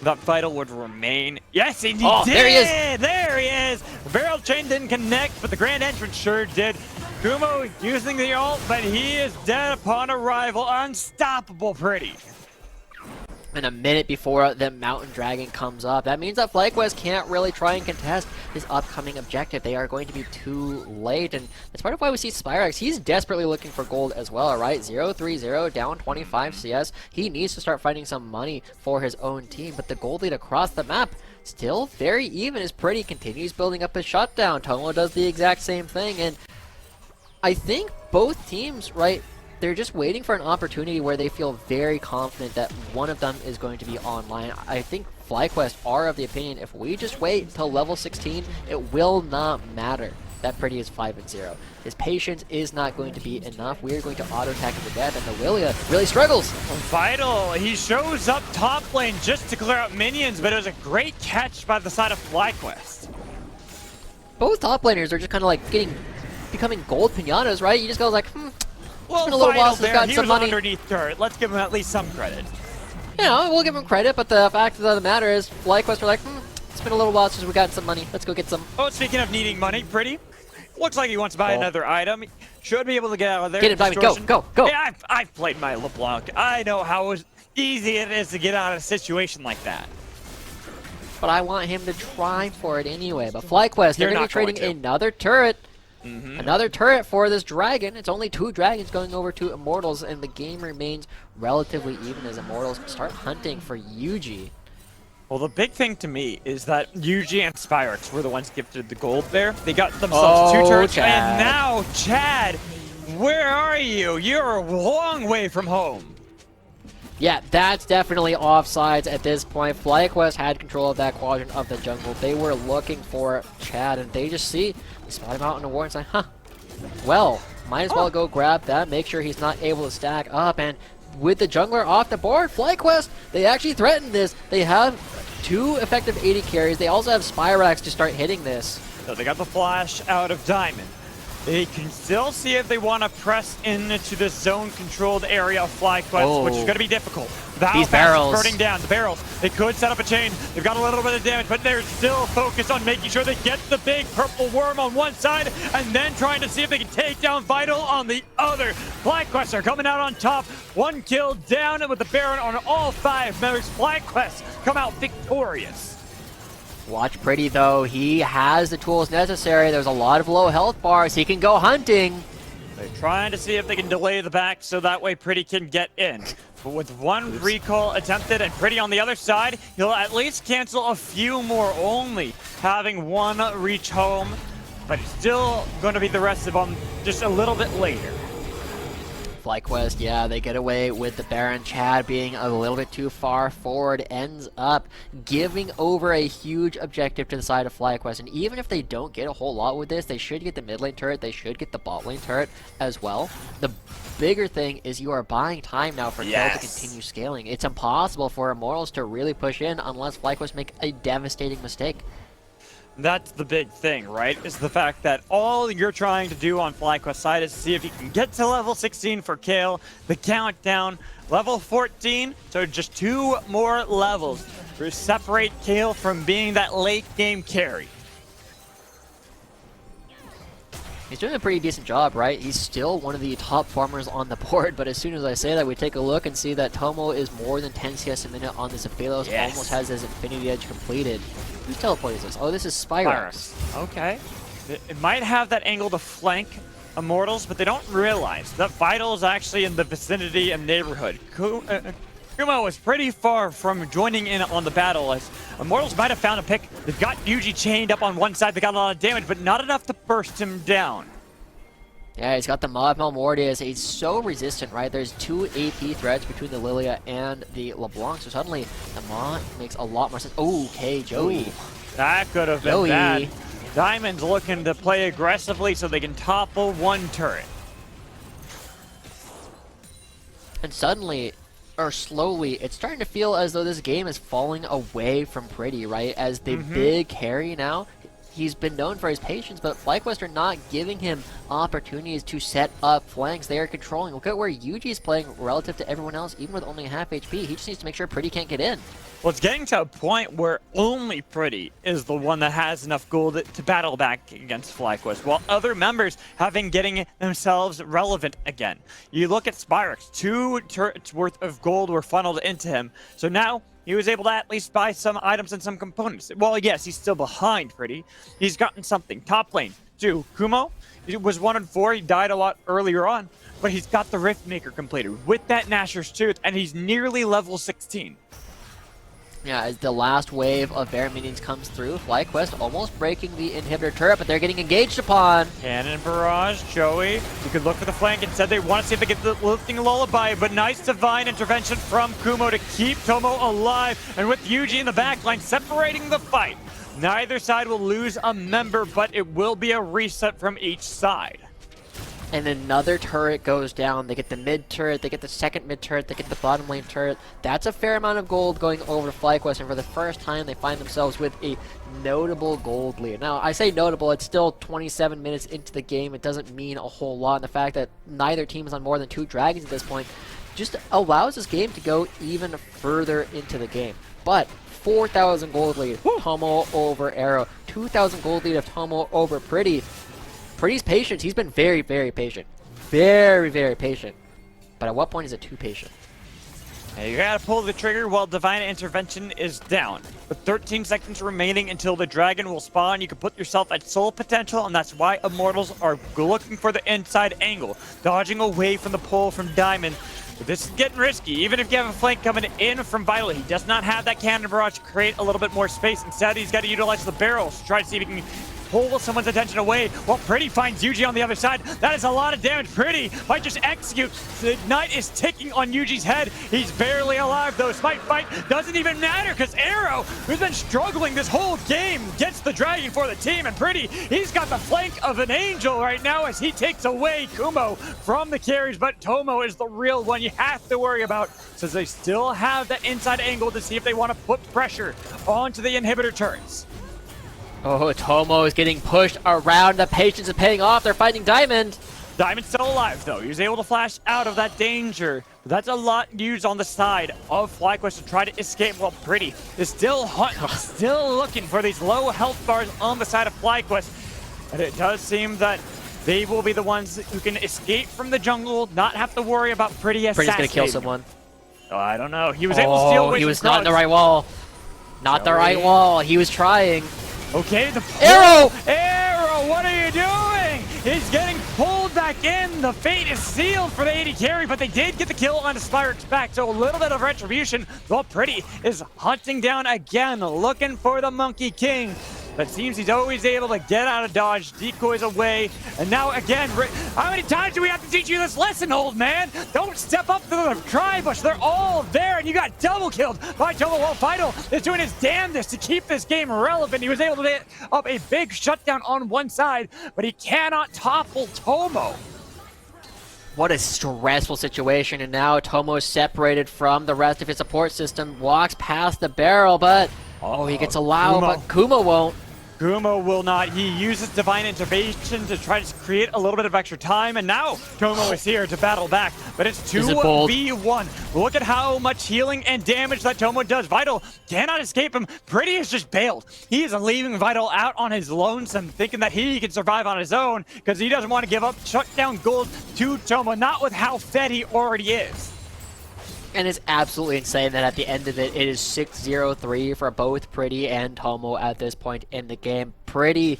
that Vital would remain. Yes, and he did! There he is! There he is! The barrel chain didn't connect, but the Grand Entrance sure did. Kumo using the ult, but he is dead upon arrival. Unstoppable pretty. And a minute before the Mountain Dragon comes up. That means that FlyQuest can't really try and contest his upcoming objective. They are going to be too late, and that's part of why we see Spyrex. He's desperately looking for gold as well, right? 0-3-0, down 25 CS. He needs to start finding some money for his own team, but the gold lead across the map still very even as Pretty continues building up his shutdown. Tomo does the exact same thing, and I think both teams, right, they're just waiting for an opportunity where they feel very confident that one of them is going to be online. I think FlyQuest are of the opinion if we just wait until level 16, it will not matter that Pretty is 5-0. His patience is not going to be enough. We are going to auto-attack him to death, and the LCS really struggles. Vital, he shows up top lane just to clear out minions, but it was a great catch by the side of FlyQuest. Both top laners are just kind of like becoming gold pinatas, right? You just go like, Well, been a little while since there, got he some was money. underneath turret. Let's give him at least some credit. You know, we'll give him credit, but the fact of the matter is, FlyQuest are like, it's been a little while since we got some money. Let's go get some. Oh, speaking of needing money, Pretty. Looks like he wants to buy another item. Should be able to get out of there. Get him, Diamond. Go. Yeah, I've played my LeBlanc. I know how easy it is to get out of a situation like that. But I want him to try for it anyway. But FlyQuest, they're going to be trading another turret. Another turret for this dragon. It's only 2 dragons going over to Immortals, and the game remains relatively even as Immortals start hunting for Yuji. Well, the big thing to me is that Yuji and Spyrex were the ones gifted the gold there. They got themselves 2 turrets, Chad. and now, Chad, where are you? You're a long way from home. Yeah, that's definitely offsides at this point. FlyQuest had control of that quadrant of the jungle. They were looking for Chad, and they just see, they spot him out in the war and say, well, might as well go grab that, make sure he's not able to stack up, and with the jungler off the board, FlyQuest, they actually threatened this. They have 2 effective 80 carries. They also have Spyrex to start hitting this. So they got the flash out of Diamond. They can still see if they want to press into the zone-controlled area of FlyQuest, which is going to be difficult. These barrels. Burning down. The barrels. They could set up a chain. They've got a little bit of damage, but they're still focused on making sure they get the big purple worm on one side and then trying to see if they can take down Vital on the other. FlyQuest are coming out on top. 1 kill down with the Baron on all 5 members. FlyQuest come out victorious. Watch Pretty, though. He has the tools necessary. There's a lot of low health bars. He can go hunting. They're trying to see if they can delay the back so that way Pretty can get in. But with 1 recall attempted and Pretty on the other side, he'll at least cancel a few more, only having 1 reach home. But it's still going to be the rest of them just a little bit later. FlyQuest, yeah, they get away with the Baron. Chad being a little bit too far forward ends up giving over a huge objective to the side of FlyQuest. And even if they don't get a whole lot with this, they should get the mid lane turret, they should get the bot lane turret as well. The bigger thing is you are buying time now for Kill to continue scaling. It's impossible for Immortals to really push in unless FlyQuest make a devastating mistake. That's the big thing, right? Is the fact that all you're trying to do on FlyQuest side is see if you can get to level 16 for Kale, the countdown, level 14, so just 2 more levels to separate Kale from being that late game carry. He's doing a pretty decent job, right? He's still one of the top farmers on the board, but as soon as I say that, we take a look and see that Tomo is more than 10 CS a minute on this Aphelos, almost has his Infinity Edge completed. Whose teleport is this? Oh, this is Spyrex. Okay. It might have that angle to flank Immortals, but they don't realize that Vital is actually in the vicinity and neighborhood. Kumo is pretty far from joining in on the battle, as Immortals might have found a pick. They've got Yuji chained up on one side, they got a lot of damage, but not enough to burst him down. Yeah, he's got the Mob Mortius. He's so resistant, right? There's 2 AP threats between the LCS and the LeBlanc, so suddenly the Mob makes a lot more sense. Oh, okay, Joey. Ooh, that could have been bad. Diamond's looking to play aggressively so they can topple 1 turret. And suddenly, or slowly, it's starting to feel as though this game is falling away from Pretty, right? As the big carry now, he's been known for his patience, but FlyQuest are not giving him opportunities to set up flanks. They are controlling. Look at where Yuji is playing relative to everyone else, even with only half HP. He just needs to make sure Pretty can't get in. Well, it's getting to a point where only Pretty is the one that has enough gold to battle back against FlyQuest, while other members have been getting themselves relevant again. You look at Spyrex, 2 turrets worth of gold were funneled into him, so now he was able to at least buy some items and some components. Well, yes, he's still behind Pretty. He's gotten something. Top lane, 2. Kumo, he was 1 in 4. He died a lot earlier on, but he's got the Rift Maker completed with that Nashor's Tooth, and he's nearly level 16. Yeah, as the last wave of Baron minions comes through, FlyQuest almost breaking the inhibitor turret, but they're getting engaged upon. Cannon barrage, Joey. You could look for the flank. Instead, they want to see if they get the lifting lullaby, but nice divine intervention from Kumo to keep Tomo alive, and with Yuji in the backline separating the fight. Neither side will lose a member, but it will be a reset from each side. And another turret goes down. They get the mid turret, they get the second mid turret, they get the bottom lane turret. That's a fair amount of gold going over to FlyQuest, and for the first time they find themselves with a notable gold lead. Now, I say notable, it's still 27 minutes into the game. It doesn't mean a whole lot, and the fact that neither team is on more than 2 dragons at this point just allows this game to go even further into the game. But 4,000 gold lead, Tomo over Arrow. 2,000 gold lead of Tomo over Pretty. Pretty's patient. He's been very, very patient. Very, very patient. But at what point is it too patient? Now you gotta pull the trigger while Divine Intervention is down. With 13 seconds remaining until the dragon will spawn, you can put yourself at soul potential, and that's why Immortals are looking for the inside angle, dodging away from the pull from Diamond. But this is getting risky. Even if you have a flank coming in from Vital, he does not have that cannon barrage to create a little bit more space. Instead, he's got to utilize the barrels to try to see if he can pull someone's attention away while Pretty finds Yuji on the other side. That is a lot of damage. Pretty might just execute. The Ignite is ticking on Yuji's head. He's barely alive though. Smite fight doesn't even matter because Arrow, who's been struggling this whole game, gets the dragon for the team. And Pretty, he's got the flank of an angel right now as he takes away Kumo from the carries. But Tomo is the real one you have to worry about, since they still have that inside angle to see if they want to put pressure onto the inhibitor turrets. Oh, Tomo is getting pushed around. The patience is paying off. They're fighting Diamond. Diamond's still alive, though. He was able to flash out of that danger. But that's a lot used on the side of FlyQuest to try to escape, while Pretty is still hunting, still looking for these low health bars on the side of FlyQuest. And it does seem that they will be the ones who can escape from the jungle, not have to worry about Pretty assassinating. Pretty's gonna kill someone. Oh, I don't know. He was able to steal away. He was not in the right wall. Not the right wall. He was trying. Okay, the Arrow! Arrow, what are you doing? He's getting pulled back in. The fate is sealed for the 80 carry, but they did get the kill on Spyrex's back, so a little bit of retribution. While Pretty is hunting down again, looking for the Monkey King. But it seems he's always able to get out of dodge, decoys away, and now again, how many times do we have to teach you this lesson, old man? Don't step up to the tri-bush, they're all there, and you got double killed by Tomo while Vital is doing his damnedest to keep this game relevant. He was able to get up a big shutdown on one side, but he cannot topple Tomo. What a stressful situation, and now Tomo is separated from the rest of his support system, walks past the barrel, but oh, he gets allowed, but Kumo won't. Kumo will not. He uses Divine Intervention to try to create a little bit of extra time, and now Tomo is here to battle back, but it's 2v1. Look at how much healing and damage that Tomo does. Vital cannot escape him. Pretty has just bailed. He is leaving Vital out on his lonesome, thinking that he can survive on his own because he doesn't want to give up shutdown gold to Tomo, not with how fed he already is. And it's absolutely insane that at the end of it, it is 6-0-3 for both Pretty and Tomo at this point in the game. Pretty,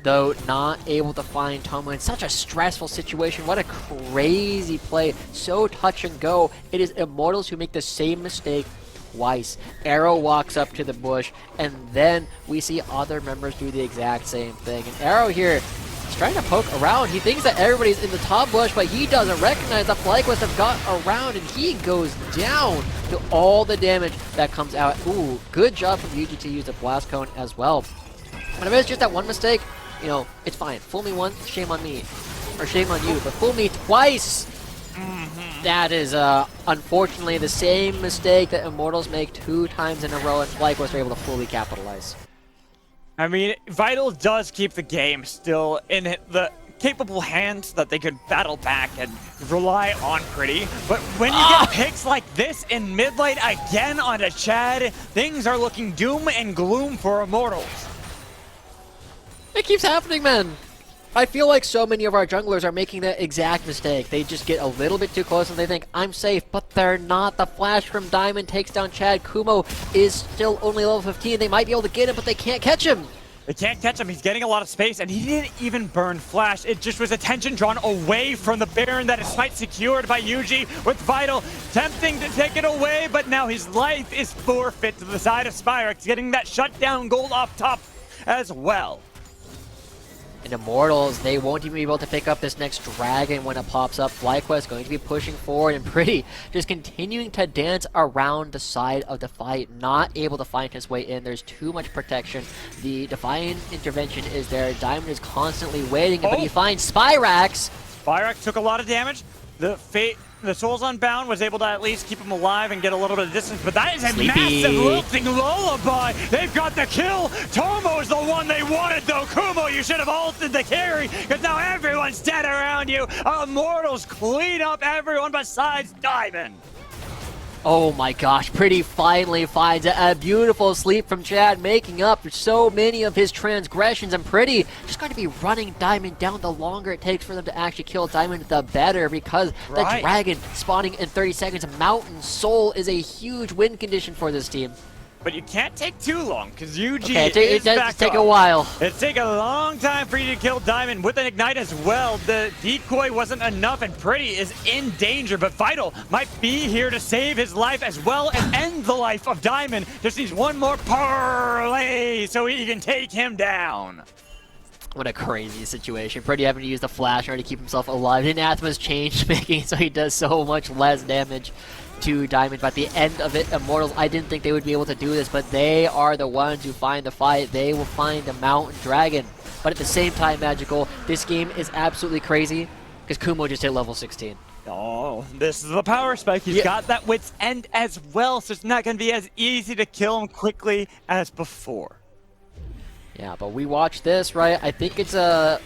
though, not able to find Tomo in such a stressful situation. What a crazy play. So touch and go. It is Immortals who make the same mistake twice. Arrow walks up to the bush, and then we see other members do the exact same thing. And Arrow here, he's trying to poke around. He thinks that everybody's in the top bush, but he doesn't recognize that FlyQuest have got around, and he goes down to all the damage that comes out. Ooh, good job from Yuji to use the blast cone as well. But if it's just that one mistake, you know, it's fine. Fool me once, shame on me. Or shame on you, but fool me twice! That is, unfortunately, the same mistake that Immortals make 2 times in a row, and FlyQuest are able to fully capitalize. I mean, Vital does keep the game still in the capable hands that they could battle back and rely on Pretty. But when you get picks like this in mid lane again onto Chad, things are looking doom and gloom for Immortals. It keeps happening, man. I feel like so many of our junglers are making that exact mistake. They just get a little bit too close and they think, I'm safe, but they're not. The flash from Diamond takes down Chad. Kumo is still only level 15. They might be able to get him, but they can't catch him. They can't catch him. He's getting a lot of space, and he didn't even burn Flash. It just was attention drawn away from the Baron that is fight secured by Yuji with Vital tempting to take it away, but now his life is forfeit to the side of Spyrex, getting that shutdown gold off top as well. And Immortals, they won't even be able to pick up this next dragon when it pops up. FlyQuest going to be pushing forward and Pretty just continuing to dance around the side of the fight, not able to find his way in. There's too much protection. The Divine Intervention is there. Diamond is constantly waiting, but he finds Spyrex. Spyrex took a lot of damage. The Souls Unbound was able to at least keep him alive and get a little bit of distance, but that is a massive lilting lullaby. They've got the kill. Tomo's the one they wanted, though. Kumo, you should have ulted the carry, because now everyone's dead around you. Immortals clean up everyone besides Diamond. Oh my gosh, Pretty finally finds a beautiful sleep from Chad, making up for so many of his transgressions, and Pretty just going to be running Diamond down. The longer it takes for them to actually kill Diamond, the better, because the dragon spawning in 30 seconds, Mountain Soul is a huge win condition for this team. But you can't take too long, because Yuji it does take a while. It'll take a long time for you to kill Diamond with an Ignite as well. The decoy wasn't enough, and Pretty is in danger, but Vital might be here to save his life as well and end the life of Diamond. Just needs one more parlay so he can take him down. What a crazy situation. Pretty having to use the flash in order to keep himself alive. Anathema's change making it so he does so much less damage to Diamond. But at the end of it, Immortals, I didn't think they would be able to do this, but they are the ones who find the fight. They will find the Mountain Dragon. But at the same time, Magical, this game is absolutely crazy because Kumo just hit level 16. Oh, this is the power spike. He's got that wit's end as well, so it's not going to be as easy to kill him quickly as before. Yeah, but we watch this, right? I think it's the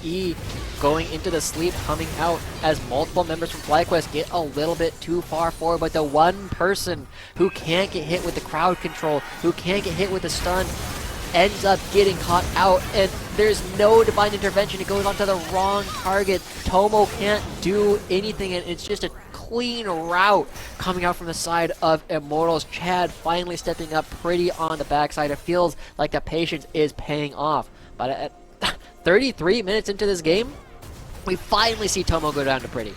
E going into the sleep, coming out as multiple members from FlyQuest get a little bit too far forward, but the one person who can't get hit with the crowd control, who can't get hit with the stun, ends up getting caught out, and there's no Divine Intervention. It goes onto the wrong target. Tomo can't do anything, and it's just a clean route coming out from the side of Immortals. Chad finally stepping up Pretty on the backside. It feels like the patience is paying off. But at 33 minutes into this game, we finally see Tomo go down to Pretty.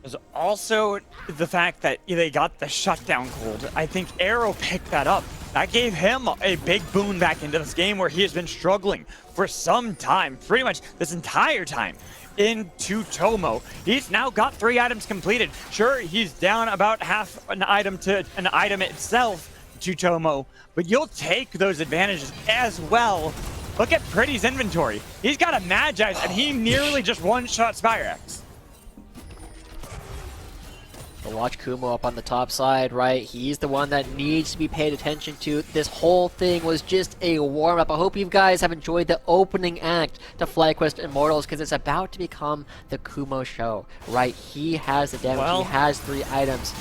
There's also the fact that they got the shutdown gold. I think Arrow picked that up. That gave him a big boon back into this game where he has been struggling for some time, pretty much this entire time. Into Tomo. He's now got 3 items completed. Sure, he's down about half an item to an item itself to Tomo, but you'll take those advantages as well. Look at Pretty's inventory. He's got a Magi's and he nearly just one-shot Spyrex. But watch Kumo up on the top side, right? He's the one that needs to be paid attention to. This whole thing was just a warm-up. I hope you guys have enjoyed the opening act to FlyQuest Immortals, because it's about to become the Kumo show, right? He has the damage. He has 3 items.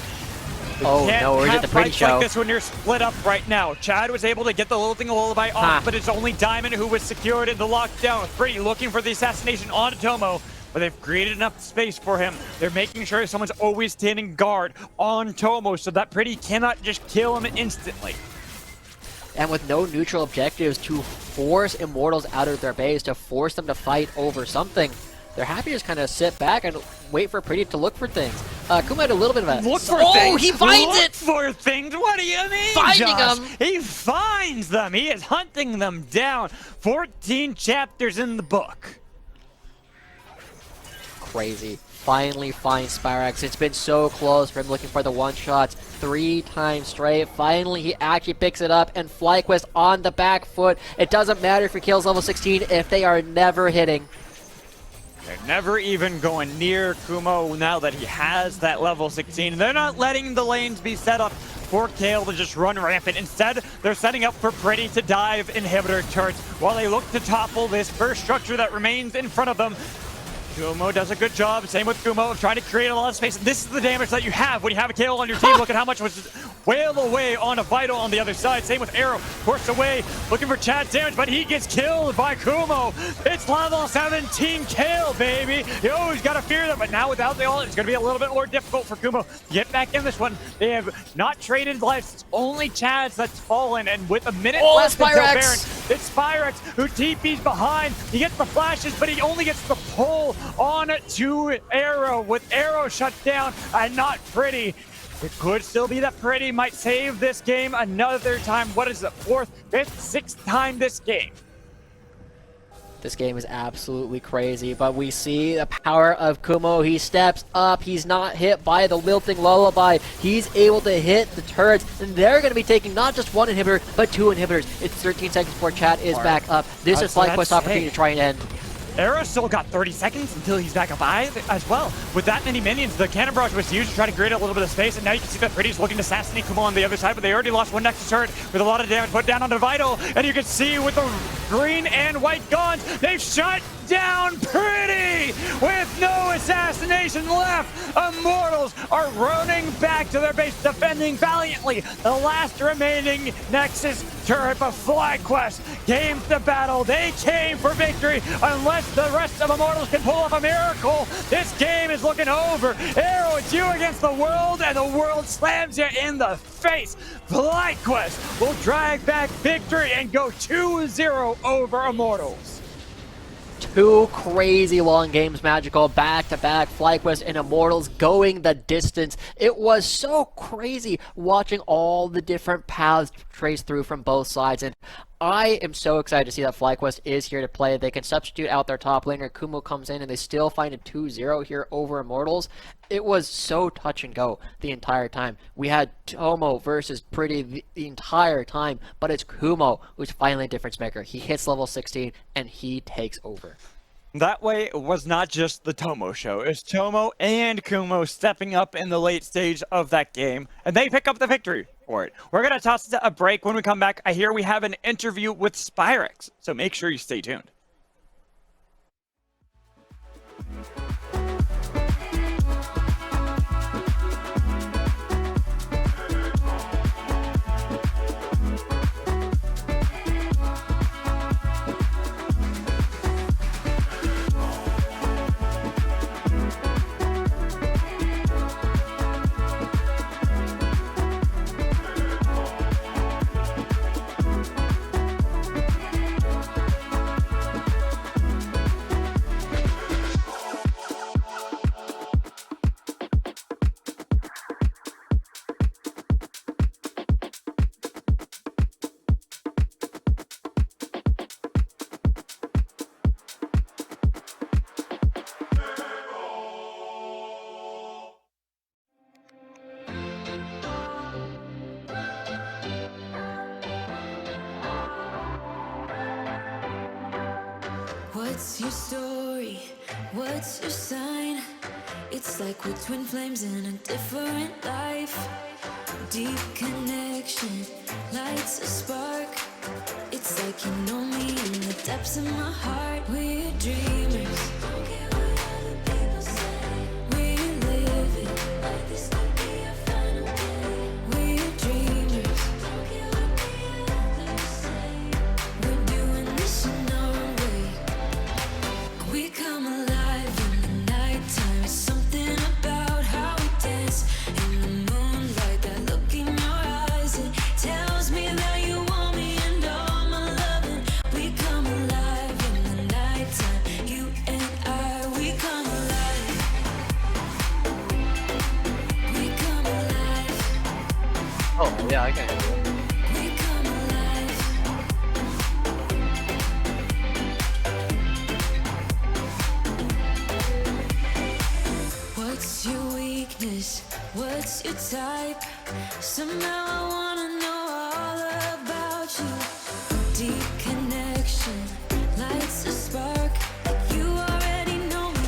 Oh no, we're at the Pretty show. Like this when you're split up right now. Chad was able to get the lilting lullaby off, but it's only Diamond who was secured in the lockdown. Pretty looking for the assassination on Tomo. But they've created enough space for him. They're making sure someone's always standing guard on Tomo so that Pretty cannot just kill him instantly. And with no neutral objectives to force Immortals out of their base, to force them to fight over something, they're happy to just kind of sit back and wait for Pretty to look for things. Kumo had a little bit of a... Look for things! Oh, he finds it! Look for things? What do you mean, Finding Josh? them! He finds them! He is hunting them down. 14 chapters in the book. Crazy. Finally finds Spyrex. It's been so close for him looking for the one-shots 3 times straight. Finally, he actually picks it up, and FlyQuest on the back foot. It doesn't matter if he kills level 16 if they are never hitting. They're never even going near Kumo now that he has that level 16. They're not letting the lanes be set up for Kale to just run rampant. Instead, they're setting up for Pretty to dive inhibitor turrets while they look to topple this first structure that remains in front of them. Kumo does a good job, same with Kumo, of trying to create a lot of space. This is the damage that you have when you have a Kale on your team. Look at how much was wailed away on a Vital on the other side. Same with Arrow, forced away, looking for Chad's damage, but he gets killed by Kumo. It's level 17 Kale, baby. You always gotta fear them, but now without the ult, it's gonna be a little bit more difficult for Kumo to get back in this one. They have not traded lives. It's only Chad's that's fallen, and with a minute left until Baron, it's Spyrex who TP's behind. He gets the flashes, but he only gets the pull on to Arrow, with Arrow shut down and not Pretty. It could still be that Pretty might save this game another time. What is it? 4th, 5th, 6th time this game. This game is absolutely crazy, but we see the power of Kumo. He steps up. He's not hit by the Lilting Lullaby. He's able to hit the turrets, and they're going to be taking not just one inhibitor, but 2 inhibitors. It's 13 seconds before Chat is back up. This is FlyQuest's opportunity to try and end. Arrow still got 30 seconds until he's back up high as well. With that many minions, the Cannon Barrage was used to try to create a little bit of space, and now you can see that Pretty's looking to assassinate Kumo on the other side, but they already lost one Nexus turret with a lot of damage put down onto Vital, and you can see with the green and white guns, they've shut down Pretty with no assassination left. Immortals are running back to their base, defending valiantly the last remaining Nexus turret, but FlyQuest came to battle. They came for victory. Unless the rest of Immortals can pull off a miracle, this game is looking over. Arrow, it's you against the world, and the world slams you in the face. FlyQuest will drag back victory and go 2-0 over Immortals. 2 crazy long games, Magical, back-to-back, FlyQuest and Immortals going the distance. It was so crazy watching all the different paths traced through from both sides, and I am so excited to see that FlyQuest is here to play. They can substitute out their top laner. Kumo comes in, and they still find a 2-0 here over Immortals. It was so touch and go the entire time. We had Tomo versus Pretty the entire time, but it's Kumo who's finally a difference maker. He hits level 16, and he takes over. That way, it was not just the Tomo show. It's Tomo and Kumo stepping up in the late stage of that game, and they pick up the victory for it. We're going to toss it to a break. When we come back, I hear we have an interview with Spyrex, so make sure you stay tuned. What's your story? What's your sign? It's like we're twin flames in a different life. Deep connection lights a spark. It's like you know me in the depths of my heart. We're dreamers. Don't care what other people say. We live it like this could be a final day. We're dreamers. Don't care what the others say. We're doing this in our way. We come alive in the nighttime. It's something about how we dance in the moonlight. That look in your eyes, it tells me that you want me and all my loving. We come alive in the nighttime. You and I, we come alive. We come alive. Oh, yeah, I can handle it. We come alive. What's your weakness? What's your type? Somehow I wanna know all about you. Deep connection lights a spark. You already know me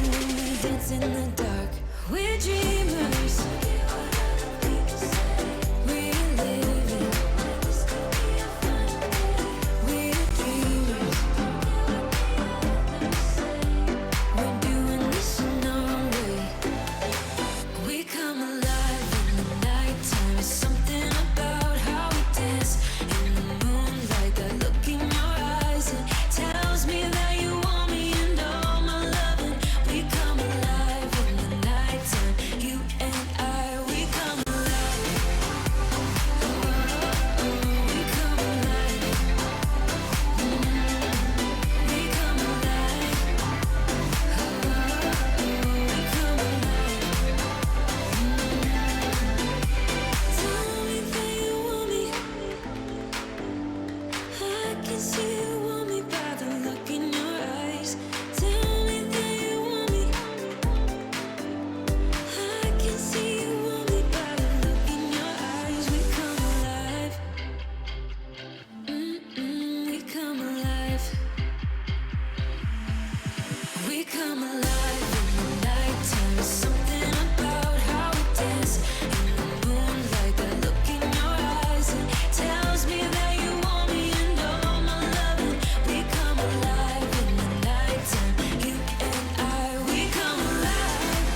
come alive in the nighttime. Something about how we dance in the moonlight. That look in your eyes, it tells me that you want me and all my loving. We come alive in the nighttime. You and I, we come alive.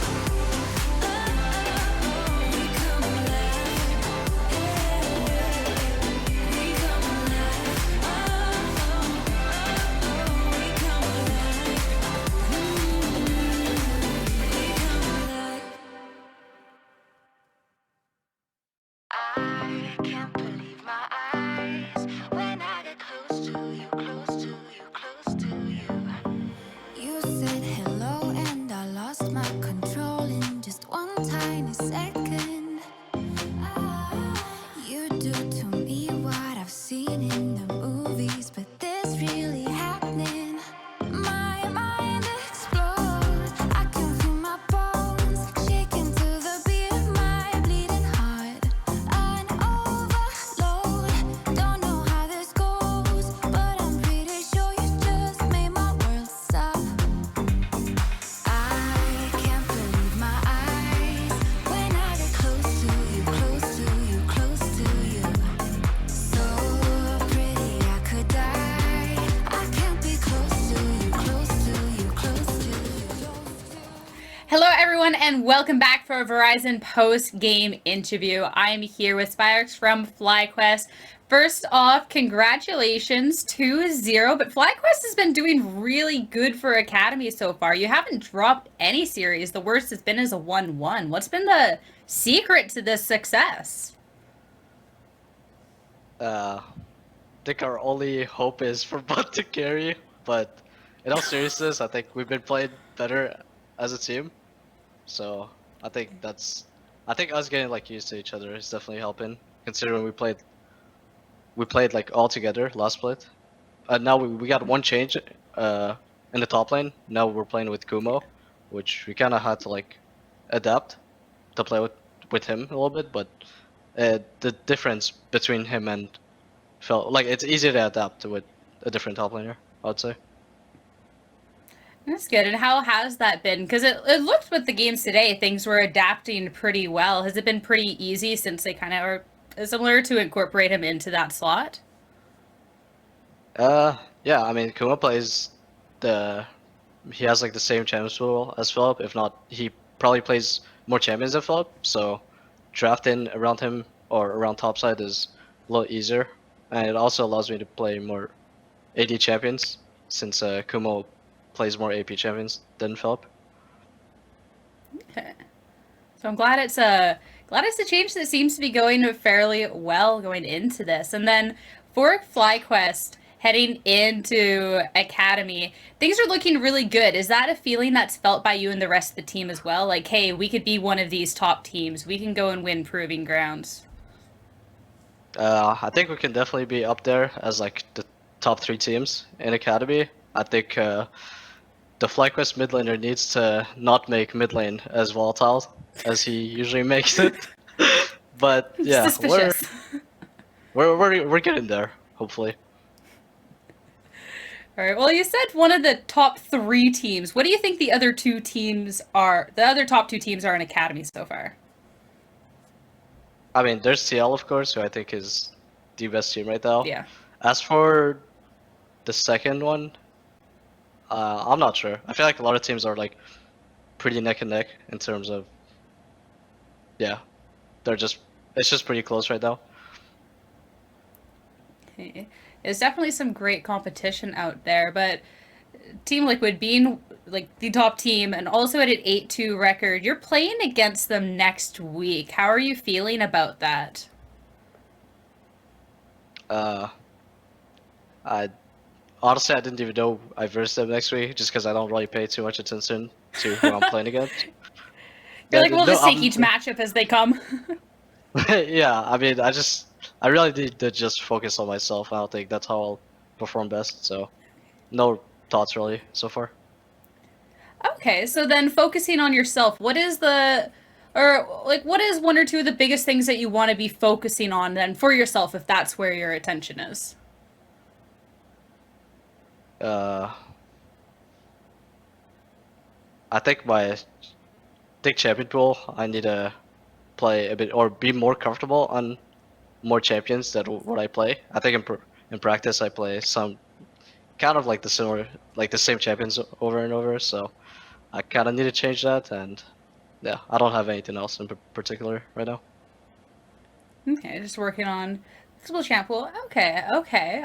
Oh, we come alive. Yeah, we come alive. Oh, we come alive. We come alive. I can't believe my eyes when I get close to you, close to you, close to you. You said hello and I lost my control in just one tiny second. You do to me what I've seen in the movies, but this really happening. My mind explodes. I can feel my bones shaking to the beat of my bleeding heart. An overload. Don't know how this goes, but I'm pretty sure you just made my world stop. I can't believe my eyes when I get close to you, close to you, close to you. So pretty I could die. I can't be close to you, close to you, close to you. Hello, everyone, and welcome back for a Verizon post-game interview. I am here with Spyrex from FlyQuest. First off, congratulations, 2-0, but FlyQuest has been doing really good for Academy so far. You haven't dropped any series. The worst has been as a 1-1. What's been the secret to this success? I think our only hope is for bot to carry, but in all seriousness, I think we've been playing better as a team. So I think us getting like used to each other is definitely helping. Considering we played like all together last split. Now we got one change in the top lane. Now we're playing with Kumo, which we kind of had to like adapt to play with him a little bit, but the difference between him and felt like it's easier to adapt with a different top laner, I would say. That's good. And how has that been? Because it looked with the games today, things were adapting pretty well. Has it been pretty easy since they kind of are similar to incorporate him into that slot? Yeah, I mean Kuma plays he has like the same champions pool as Philip. If not, he probably plays more champions than Philip. So drafting around him or around topside is a little easier, and it also allows me to play more AD champions since Kumo plays more AP champions than Philip. Okay. So I'm glad it's a change that seems to be going fairly well going into this. And then for FlyQuest heading into Academy, things are looking really good. Is that a feeling that's felt by you and the rest of the team as well? Like, hey, we could be one of these top teams. We can go and win Proving Grounds. I think we can definitely be up there as like the top 3 teams in Academy. I think the FlyQuest mid laner needs to not make mid lane as volatile as he usually makes it. But yeah, Suspicious. we're getting there, hopefully. All right. Well, you said one of the top 3 teams. What do you think the other 2 teams are? The other top 2 teams are in Academy so far. I mean, there's CL of course, who I think is the best team right now. Yeah. As for the second one, I'm not sure. I feel like a lot of teams are like pretty neck and neck in terms of, yeah, it's just pretty close right now. Okay. There's definitely some great competition out there, but Team Liquid being like the top team and also at an 8-2 record, you're playing against them next week. How are you feeling about that? Honestly, I didn't even know I versed them next week, just because I don't really pay too much attention to who I'm playing against. You're like, we'll just take each matchup as they come. Yeah, I mean, I really need to just focus on myself. I don't think that's how I'll perform best, so no thoughts really so far. Okay, so then focusing on yourself, what is one or two of the biggest things that you want to be focusing on then for yourself if that's where your attention is? I think champion pool, I need to play a bit or be more comfortable on more champions than what I play. I think in practice I play some kind of like the same champions over and over. So I kind of need to change that, and yeah, I don't have anything else in particular right now. Okay, just working on flexible champ pool. Okay, okay.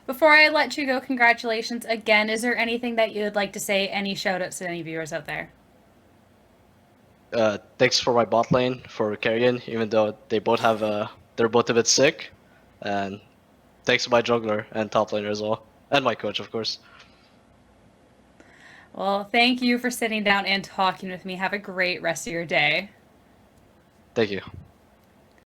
Before I let you go, congratulations again. Is there anything that you would like to say? Any shout outs to any viewers out there? Thanks for my bot lane for carrying, even though they both have they're both a bit sick, and thanks to my jungler and top laner as well, and my coach, of course. Well, thank you for sitting down and talking with me. Have a great rest of your day. Thank you.